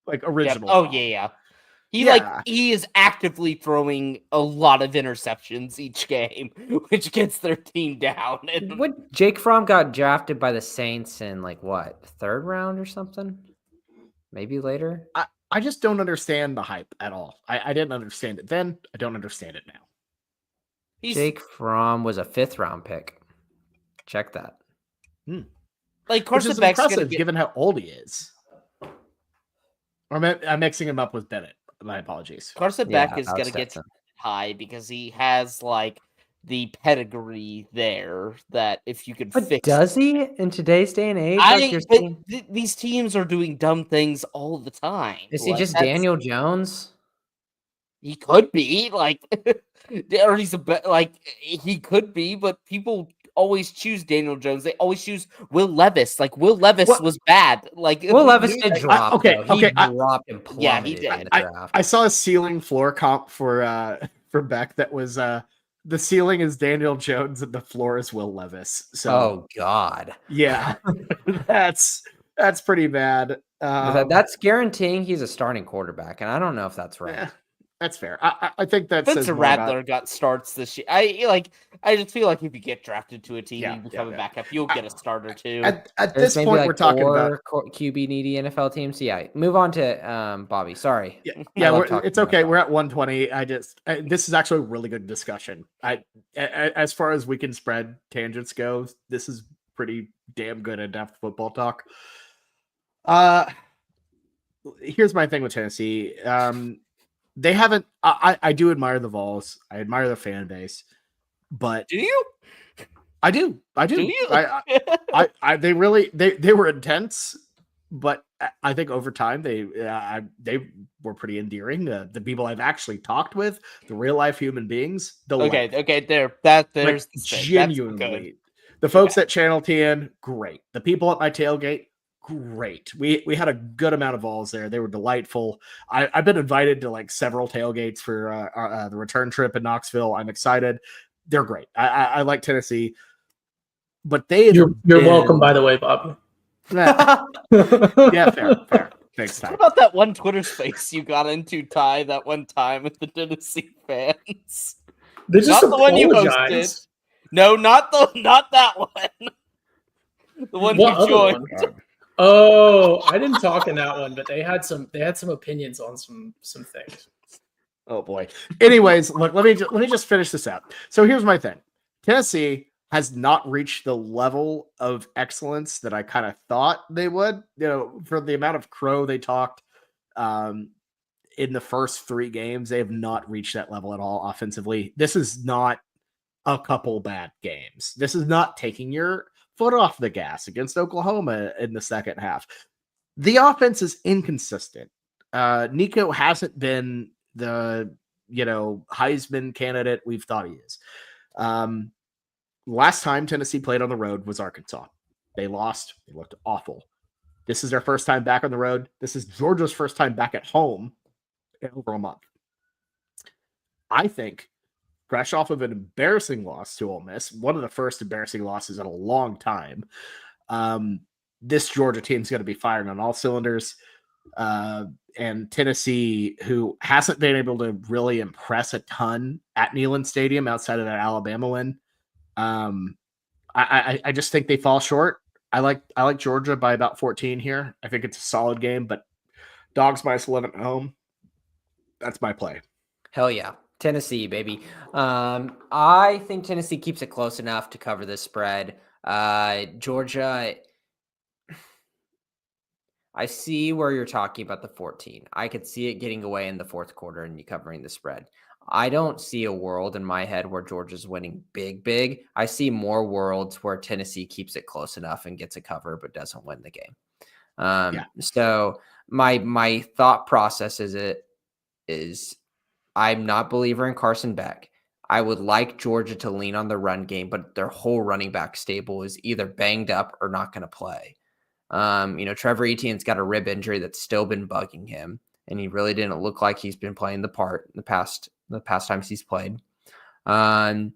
Like original. Yeah. Oh, Fromm. yeah. He is actively throwing a lot of interceptions each game, which gets their team down. And Jake Fromm got drafted by the Saints in like what, 3rd round or something? Maybe later. I just don't understand the hype at all. I didn't understand it then. I don't understand it now. Jake Fromm was a 5th round pick. Check that. Like Carson Beck's impressive given how old he is. I'm mixing him up with Bennett. My apologies. Carson Yeah, Beck is that going was to get Stetson. high because he has like the pedigree there that if you could But fix does he in today's day and age? Like you're but seeing, these teams are doing dumb things all the time. is he Like, just that's- Daniel Jones? He could be like, or he's like he could be, but people always choose Daniel Jones. They always choose Will Levis. Like Will Levis Well- was bad. Like Will we Levis knew did that- drop. okay, though. He okay, dropped and Yeah, he plummeted did. in the draft. I saw a ceiling floor comp for Beck that was the ceiling is Daniel Jones and the floor is Will Levis. So Oh God, yeah, that's pretty bad. that's guaranteeing he's a starting quarterback, and I don't know if that's right. That's fair. I think that says Spencer more about- Rattler got starts this year. I just feel like if you get drafted to a team, Yeah, you become yeah. a backup. You'll get a starter too. At There's this maybe point, like we're talking about 4 QB needy NFL teams. So yeah, move on to Bobby. Sorry. yeah, love talking it's about okay. that. We're at 120. This is actually a really good discussion. As far as we can spread tangents go, this is pretty damn good in-depth football talk. Here's my thing with Tennessee. They haven't. I do admire the Vols. I admire the fan base, but Do you? I do. Do you? They really they were intense, but I think over time they were pretty endearing. The people I've actually talked with, the real life human beings. Okay. There's like, the thing. That's genuinely, the folks at Channel TN, great. The people at my tailgate, great. We had a good amount of Vols there. They were delightful. I've been invited to like several tailgates for the return trip in Knoxville. I'm excited. They're great. I like Tennessee, but You're welcome, by the way, Bobby. Yeah, fair. Thanks, What Ty. about that one Twitter space you got into, Ty, that one time with the Tennessee fans? They just Not the one you apologized. hosted. No, not that one. The one What you other joined. one? Oh, I didn't talk in that one, but they had some opinions on some things. Oh boy. Anyways, look, let me just finish this out. So here's my thing. Tennessee has not reached the level of excellence that I kind of thought they would. You know, for the amount of crow they talked in the first 3 games, they have not reached that level at all offensively. This is not a couple bad games. This is not taking your foot off the gas against Oklahoma in the second half. The offense is inconsistent. Nico hasn't been the Heisman candidate we've thought he is. Last time Tennessee played on the road was Arkansas. They lost. They looked awful. This is their first time back on the road. This is Georgia's first time back at home in over a month. I think, fresh off of an embarrassing loss to Ole Miss, one of the first embarrassing losses in a long time, this Georgia team's going to be firing on all cylinders. And Tennessee, who hasn't been able to really impress a ton at Neyland Stadium outside of that Alabama win, I just think they fall short. I like Georgia by about 14 here. I think it's a solid game, but dogs minus 11 at home. That's my play. Hell yeah. Tennessee, baby. I think Tennessee keeps it close enough to cover this spread. Georgia, I see where you're talking about the 14. I could see it getting away in the fourth quarter and you covering the spread. I don't see a world in my head where Georgia's winning big. I see more worlds where Tennessee keeps it close enough and gets a cover but doesn't win the game. So my thought process is I'm not a believer in Carson Beck. I would like Georgia to lean on the run game, but their whole running back stable is either banged up or not going to play. Trevor Etienne's got a rib injury that's still been bugging him, and he really didn't look like he's been playing the part in the past times he's played. And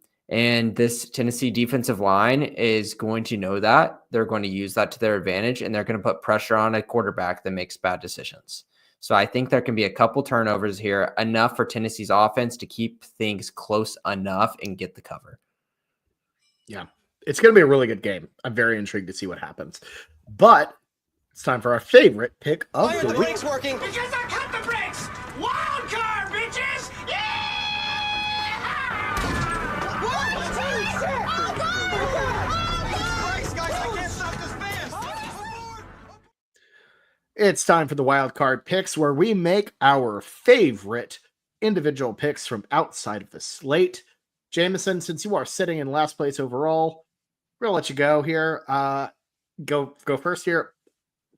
this Tennessee defensive line is going to know that. They're going to use that to their advantage, and they're going to put pressure on a quarterback that makes bad decisions. So I think there can be a couple turnovers here, enough for Tennessee's offense to keep things close enough and get the cover. Yeah, it's going to be a really good game. I'm very intrigued to see what happens. But it's time for our favorite pick of Why are the the week. brakes working? Because I cut the brakes! Wild card, bitches! It's time for the wild card picks, where we make our favorite individual picks from outside of the slate. Jameson, since you are sitting in last place overall, we're gonna let you go here. Go first here.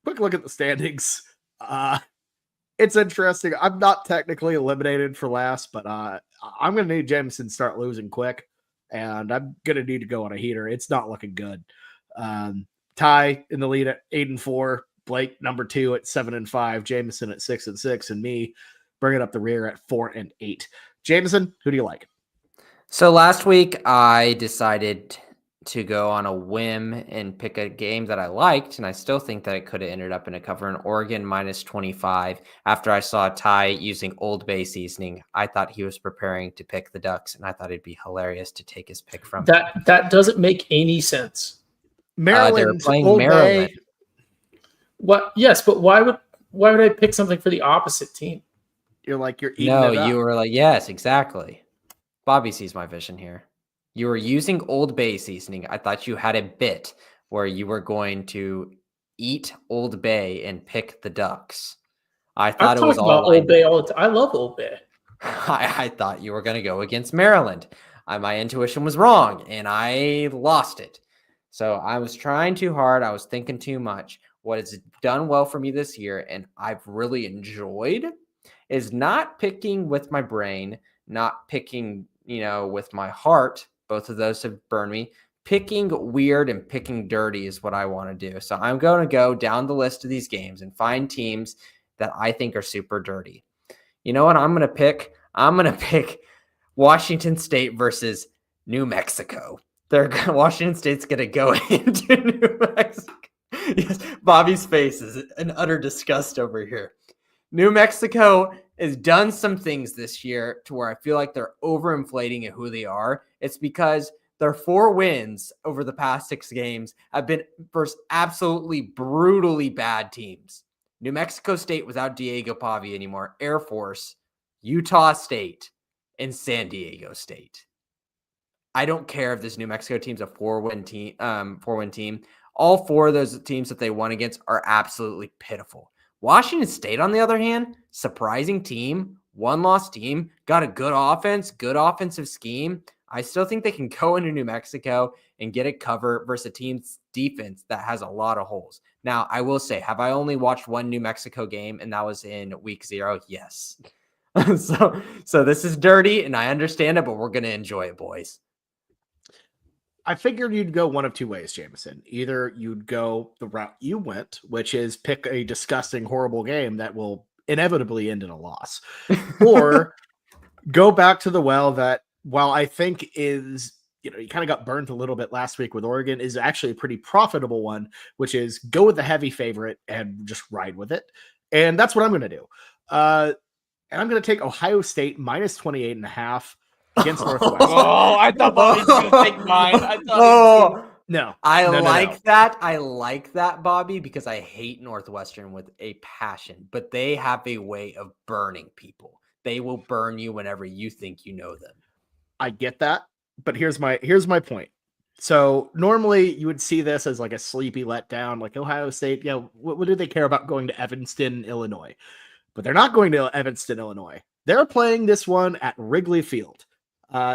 Quick look at the standings. It's interesting. I'm not technically eliminated for last, but I'm gonna need Jameson to start losing quick, and I'm gonna need to go on a heater. It's not looking good. Ty in the lead at 8-4. Blake number 2 at 7-5. Jameson at 6-6, and me bringing up the rear at 4-8. Jameson, who do you like? So last week I decided to go on a whim and pick a game that I liked, and I still think that it could have ended up in a cover in Oregon -25. After I saw Ty using Old Bay seasoning, I thought he was preparing to pick the Ducks, and I thought it'd be hilarious to take his pick from him. That doesn't make any sense. Maryland, they were playing Old Maryland. Bay. What? Yes, but why would I pick something for the opposite team? You're eating No, it up. you were like, yes, exactly. Bobby sees my vision here. You were using Old Bay seasoning. I thought you had a bit where you were going to eat Old Bay and pick the Ducks. I thought I've it was talked about all Old Bay all the time. I love Old Bay. I thought you were going to go against Maryland. My intuition was wrong, and I lost it. So I was trying too hard. I was thinking too much. What has done well for me this year, and I've really enjoyed, is not picking with my brain, not picking, with my heart. Both of those have burned me. Picking weird and picking dirty is what I want to do. So I'm going to go down the list of these games and find teams that I think are super dirty. You know what I'm going to pick? I'm going to pick Washington State versus New Mexico. Washington State's going to go into New Mexico. Yes, Bobby's face is an utter disgust over here. New Mexico has done some things this year to where I feel like they're overinflating at who they are. It's because their 4 wins over the past 6 games have been versus absolutely brutally bad teams. New Mexico State without Diego Pavi anymore, Air Force, Utah State, and San Diego State. I don't care if this New Mexico team's a 4-win team. All 4 of those teams that they won against are absolutely pitiful. Washington State, on the other hand, surprising team, 1-loss team, got a good offense, good offensive scheme. I still think they can go into New Mexico and get a cover versus a team's defense that has a lot of holes. Now, I will say, have I only watched one New Mexico game, and that was in week 0? Yes. So this is dirty, and I understand it, but we're going to enjoy it, boys. I figured you'd go one of 2 ways, Jameson. Either you'd go the route you went, which is pick a disgusting, horrible game that will inevitably end in a loss, or go back to the well that, while I think is, you kind of got burnt a little bit last week with Oregon, is actually a pretty profitable one, which is go with the heavy favorite and just ride with it. And that's what I'm going to do. And I'm going to take Ohio State -28.5 against Northwestern. I thought Bobby was going to take mine. No, I no. that. I like that, Bobby, because I hate Northwestern with a passion, but they have a way of burning people. They will burn you whenever you think you know them. I get that, but here's my point. So normally you would see this as like a sleepy letdown, like Ohio State. What do they care about going to Evanston, Illinois? But they're not going to Evanston, Illinois. They're playing this one at Wrigley Field.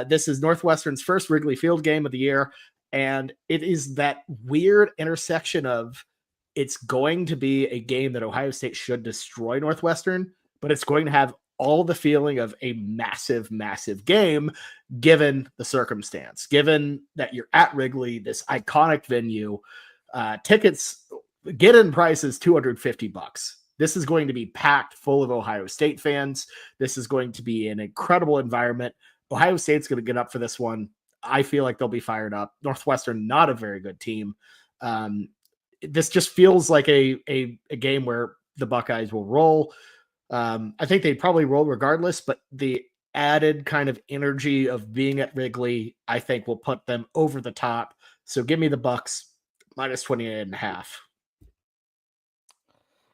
This is Northwestern's first Wrigley Field game of the year, and it is that weird intersection of, it's going to be a game that Ohio State should destroy Northwestern, but it's going to have all the feeling of a massive, massive game, given the circumstance, given that you're at Wrigley, this iconic venue. Tickets, get-in price is $250. This is going to be packed full of Ohio State fans. This is going to be an incredible environment. Ohio State's going to get up for this one. I feel like they'll be fired up. Northwestern, not a very good team. This just feels like a game where the Buckeyes will roll. I think they probably roll regardless, but the added kind of energy of being at Wrigley, I think, will put them over the top. So give me the Bucks -28.5.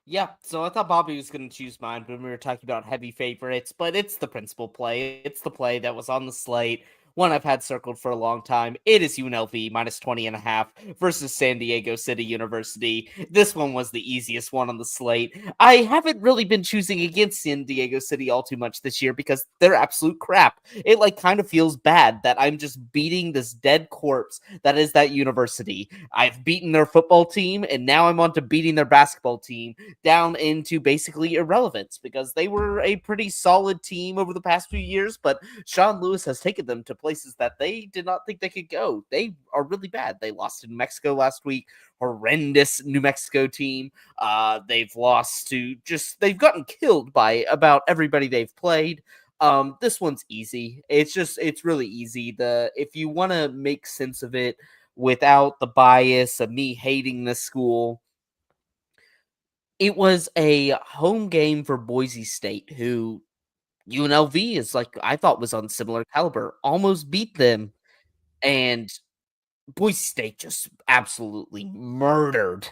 Yeah, so I thought Bobby was going to choose mine when we were talking about heavy favorites, but it's the principal play. It's the play that was on the slate. one I've had circled for a long time. It is UNLV minus 20.5 versus San Diego City University. This one was the easiest one on the slate. I haven't really been choosing against San Diego City all too much this year because they're absolute crap. It like kind of feels bad that I'm just beating this dead corpse that is that university. I've beaten their football team, and now I'm on to beating their basketball team down into basically irrelevance because they were a pretty solid team over the past few years, but Sean Lewis has taken them to places that they did not think they could go. They are really bad. They lost to New Mexico last week. Horrendous New Mexico team. They've lost to they've gotten killed by about everybody they've played. This one's easy. It's really easy. If you want to make sense of it without the bias of me hating this school, it was a home game for Boise State, who UNLV is I thought was on similar caliber, almost beat them, and Boise State just absolutely murdered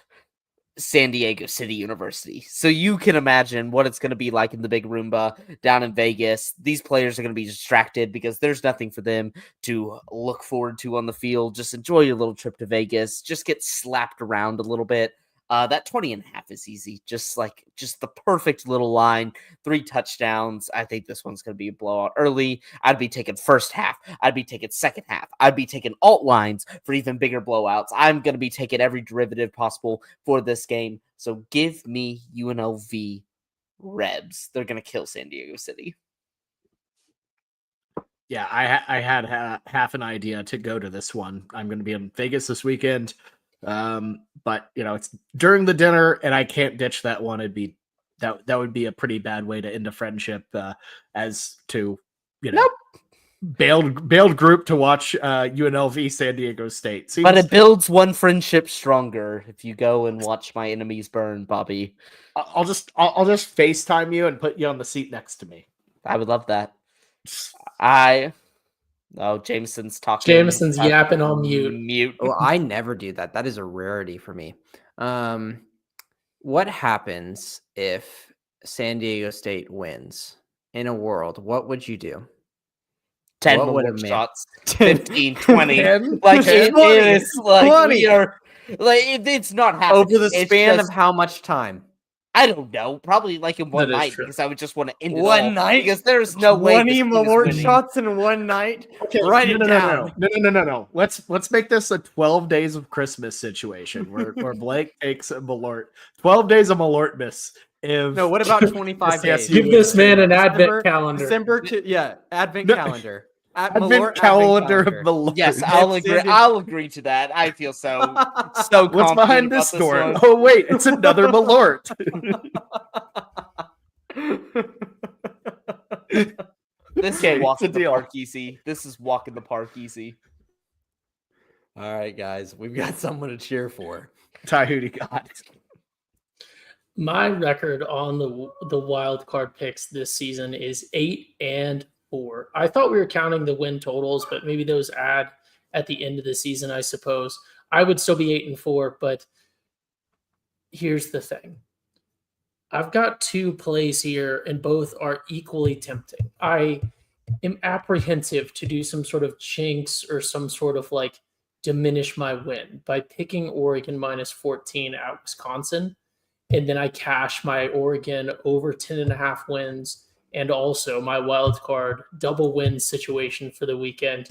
San Diego City University. So you can imagine what it's going to be like in the Big Roomba down in Vegas. These players are going to be distracted because there's nothing for them to look forward to on the field. Just enjoy your little trip to Vegas. Just get slapped around a little bit. That 20.5 is easy. Just the perfect little line. 3 touchdowns. I think this one's going to be a blowout early. I'd be taking first half. I'd be taking second half. I'd be taking alt lines for even bigger blowouts. I'm going to be taking every derivative possible for this game. So give me UNLV Rebs. They're going to kill San Diego City. Yeah, I had half an idea to go to this one. I'm going to be in Vegas this weekend. But it's during the dinner and I can't ditch that one. That would be a pretty bad way to end a friendship, as to, Nope. bailed group to watch, UNLV San Diego State. But it builds one friendship stronger if you go and watch my enemies burn, Bobby. I'll just FaceTime you and put you on the seat next to me. I would love that. Jameson's talking. Jameson's yapping on mute. Well, I never do that. That is a rarity for me. What happens if San Diego State wins in a world? What would you do? 10 What would more a man- shots. 15, 20. 10, Like 10, it 20, is like 20. we are it's not happening. Over the It's span just- of how much time? I don't know, probably like in one That is night true. because I would just want to end it One all, night? because there's no way 20 this team is Malort winning. shots in one night? Okay, Write it down. No. Let's make this a 12 days of Christmas situation where Blake takes a Malort. 12 days of Malortmas. No, what about 25 days? Yes, Give this man an December- advent calendar. Advent No. calendar. Advent calendar of Malort. Yes, That's I'll agree. Sandy- I'll agree to that. I feel so What's confident behind about this door? one. Oh wait, it's another Malort. This Okay, is walking it's a the deal. park easy. This is walking the park easy. All right, guys, we've got someone to cheer for. Ty, who do you got? My record on the wild card picks this season is 8-4. I thought we were counting the win totals, but maybe those add at the end of the season, I suppose. I would still be 8-4, but here's the thing. I've got 2 plays here, and both are equally tempting. I am apprehensive to do some sort of chinks or some sort of diminish my win by picking Oregon minus 14 at Wisconsin. And then I cash my Oregon over 10.5 wins and also my wild card double win situation for the weekend.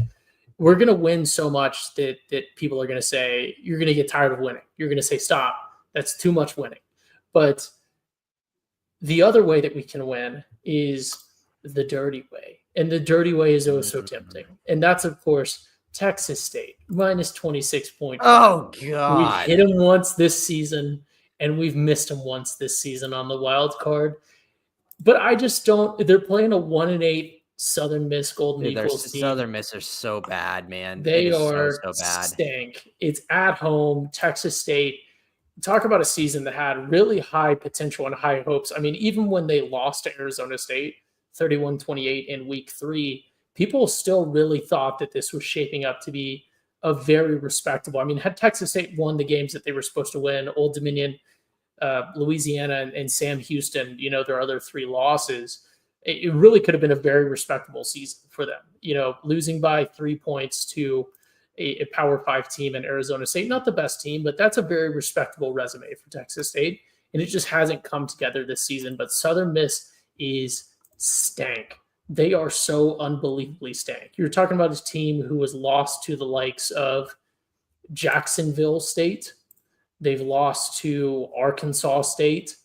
We're going to win so much that people are going to say, you're going to get tired of winning. You're going to say, stop. That's too much winning. But the other way that we can win is the dirty way. And the dirty way is oh so tempting. And that's, of course, Texas State minus 26.5. Oh, We've God. hit them once this season, and we've missed them once this season on the wild card. But I just don't. They're playing a 1-8 Southern Miss Golden Dude, their Eagles team. Southern Miss are so bad, man. They It is are so bad. stank. It's at home, Texas State. Talk about a season that had really high potential and high hopes. I mean, even when they lost to Arizona State 31-28 in week 3, people still really thought that this was shaping up to be a very respectable. I mean, had Texas State won the games that they were supposed to win, Old Dominion, Louisiana, and Sam Houston, their other 3 losses, it really could have been a very respectable season for them. Losing by 3 points to a Power 5 team in Arizona State, not the best team, but that's a very respectable resume for Texas State. And it just hasn't come together this season. But Southern Miss is stank. They are so unbelievably stank. You're talking about a team who was lost to the likes of Jacksonville State. They've lost to Arkansas State.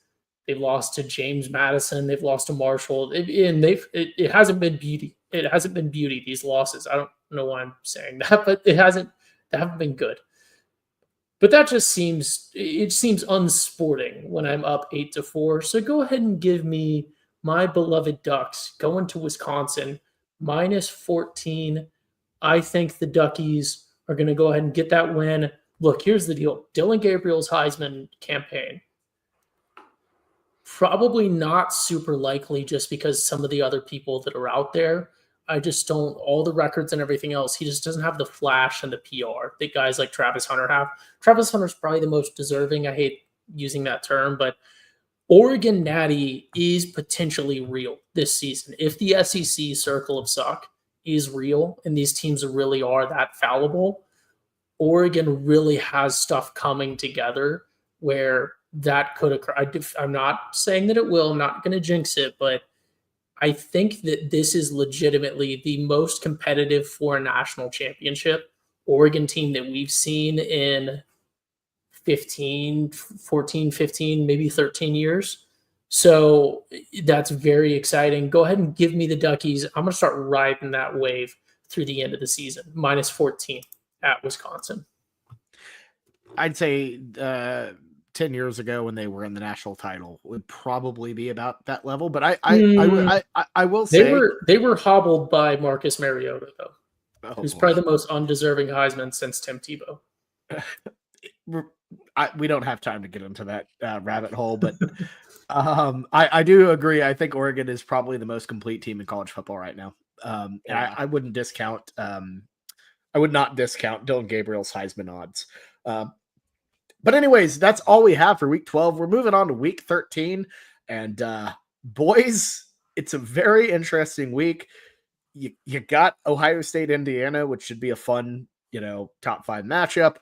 They've lost to James Madison. They've lost to Marshall. It hasn't been beauty. It hasn't been beauty, these losses. I don't know why I'm saying that, but they haven't been good. But that just seems unsporting when I'm up 8-4. So go ahead and give me my beloved Ducks going to Wisconsin -14. I think the Duckies are going to go ahead and get that win. Look, here's the deal. Dylan Gabriel's Heisman campaign, probably not super likely just because some of the other people that are out there, I just don't, all the records and everything else, he just doesn't have the flash and the PR that guys like Travis Hunter have. Travis Hunter's probably the most deserving. I hate using that term, but Oregon Natty is potentially real this season. If the SEC circle of suck is real and these teams really are that fallible, Oregon really has stuff coming together where that could occur. I'm not saying that it will. I'm not going to jinx it, but I think that this is legitimately the most competitive for a national championship Oregon team that we've seen in 14, 15, maybe 13 years. So that's very exciting. Go ahead and give me the Duckies. I'm going to start riding that wave through the end of the season. -14 at Wisconsin. I'd say 10 years ago when they were in the national title would probably be about that level. But I will say they were hobbled by Marcus Mariota, though, who's boy. probably the most undeserving Heisman since Tim Tebow. We don't have time to get into that rabbit hole, but I do agree. I think Oregon is probably the most complete team in college football right now. And I wouldn't discount. I would not discount Dylan Gabriel's Heisman odds. But anyways, that's all we have for week 12. We're moving on to week 13. And boys, it's a very interesting week. You got Ohio State, Indiana, which should be a fun, top 5 matchup.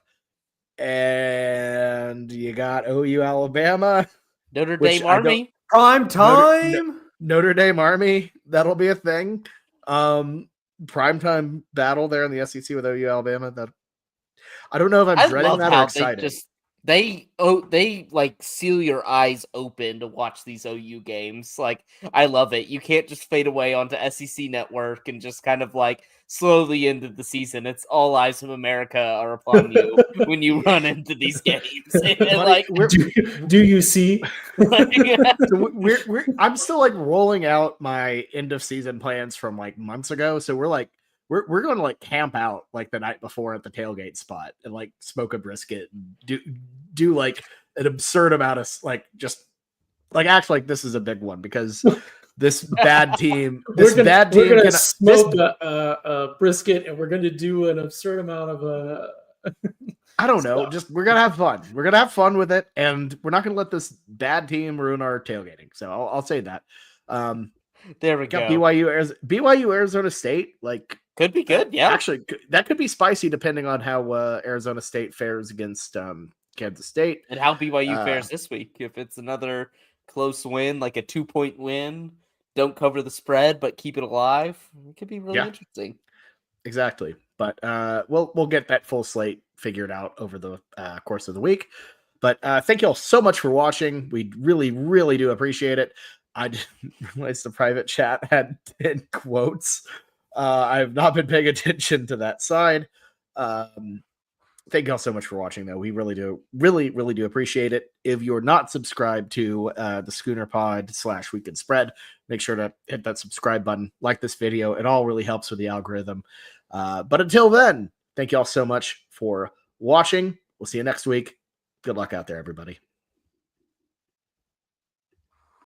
And you got OU, Alabama. Notre Dame Army. Prime time. Notre Dame Army. That'll be a thing. Primetime battle there in the SEC with OU, Alabama. That I don't know if I'm dreading that or excited. They like seal your eyes open to watch these OU games. Like, I love it. You can't just fade away onto SEC Network and just kind of like slowly into the season. It's all eyes of America are upon you when you run into these games. And like, do you see? So I'm still like rolling out my end of season plans from like months ago. So we're going to like camp out like the night before at the tailgate spot and like smoke a brisket and do like an absurd amount of like just like act like this is a big one because this bad team, we're gonna smoke a brisket and we're going to do an absurd amount of I don't know. Just we're gonna have fun. We're gonna have fun with it, and we're not gonna let this bad team ruin our tailgating. So I'll say that. There we go. BYU Arizona State, like could be good. Yeah, actually, that could be spicy depending on how Arizona State fares against Kansas State and how BYU fares this week. If it's another close win, like a 2-point win, don't cover the spread but keep it alive, it could be really interesting. Exactly, but we'll get that full slate figured out over the course of the week. But thank you all so much for watching. We really, really do appreciate it. I didn't realize the private chat had 10 quotes. I have not been paying attention to that side. Thank you all so much for watching, though. We really do appreciate it. If you're not subscribed to the Schooner Pod / Weekend Spread, make sure to hit that subscribe button, like this video. It all really helps with the algorithm. But until then, thank you all so much for watching. We'll see you next week. Good luck out there, everybody.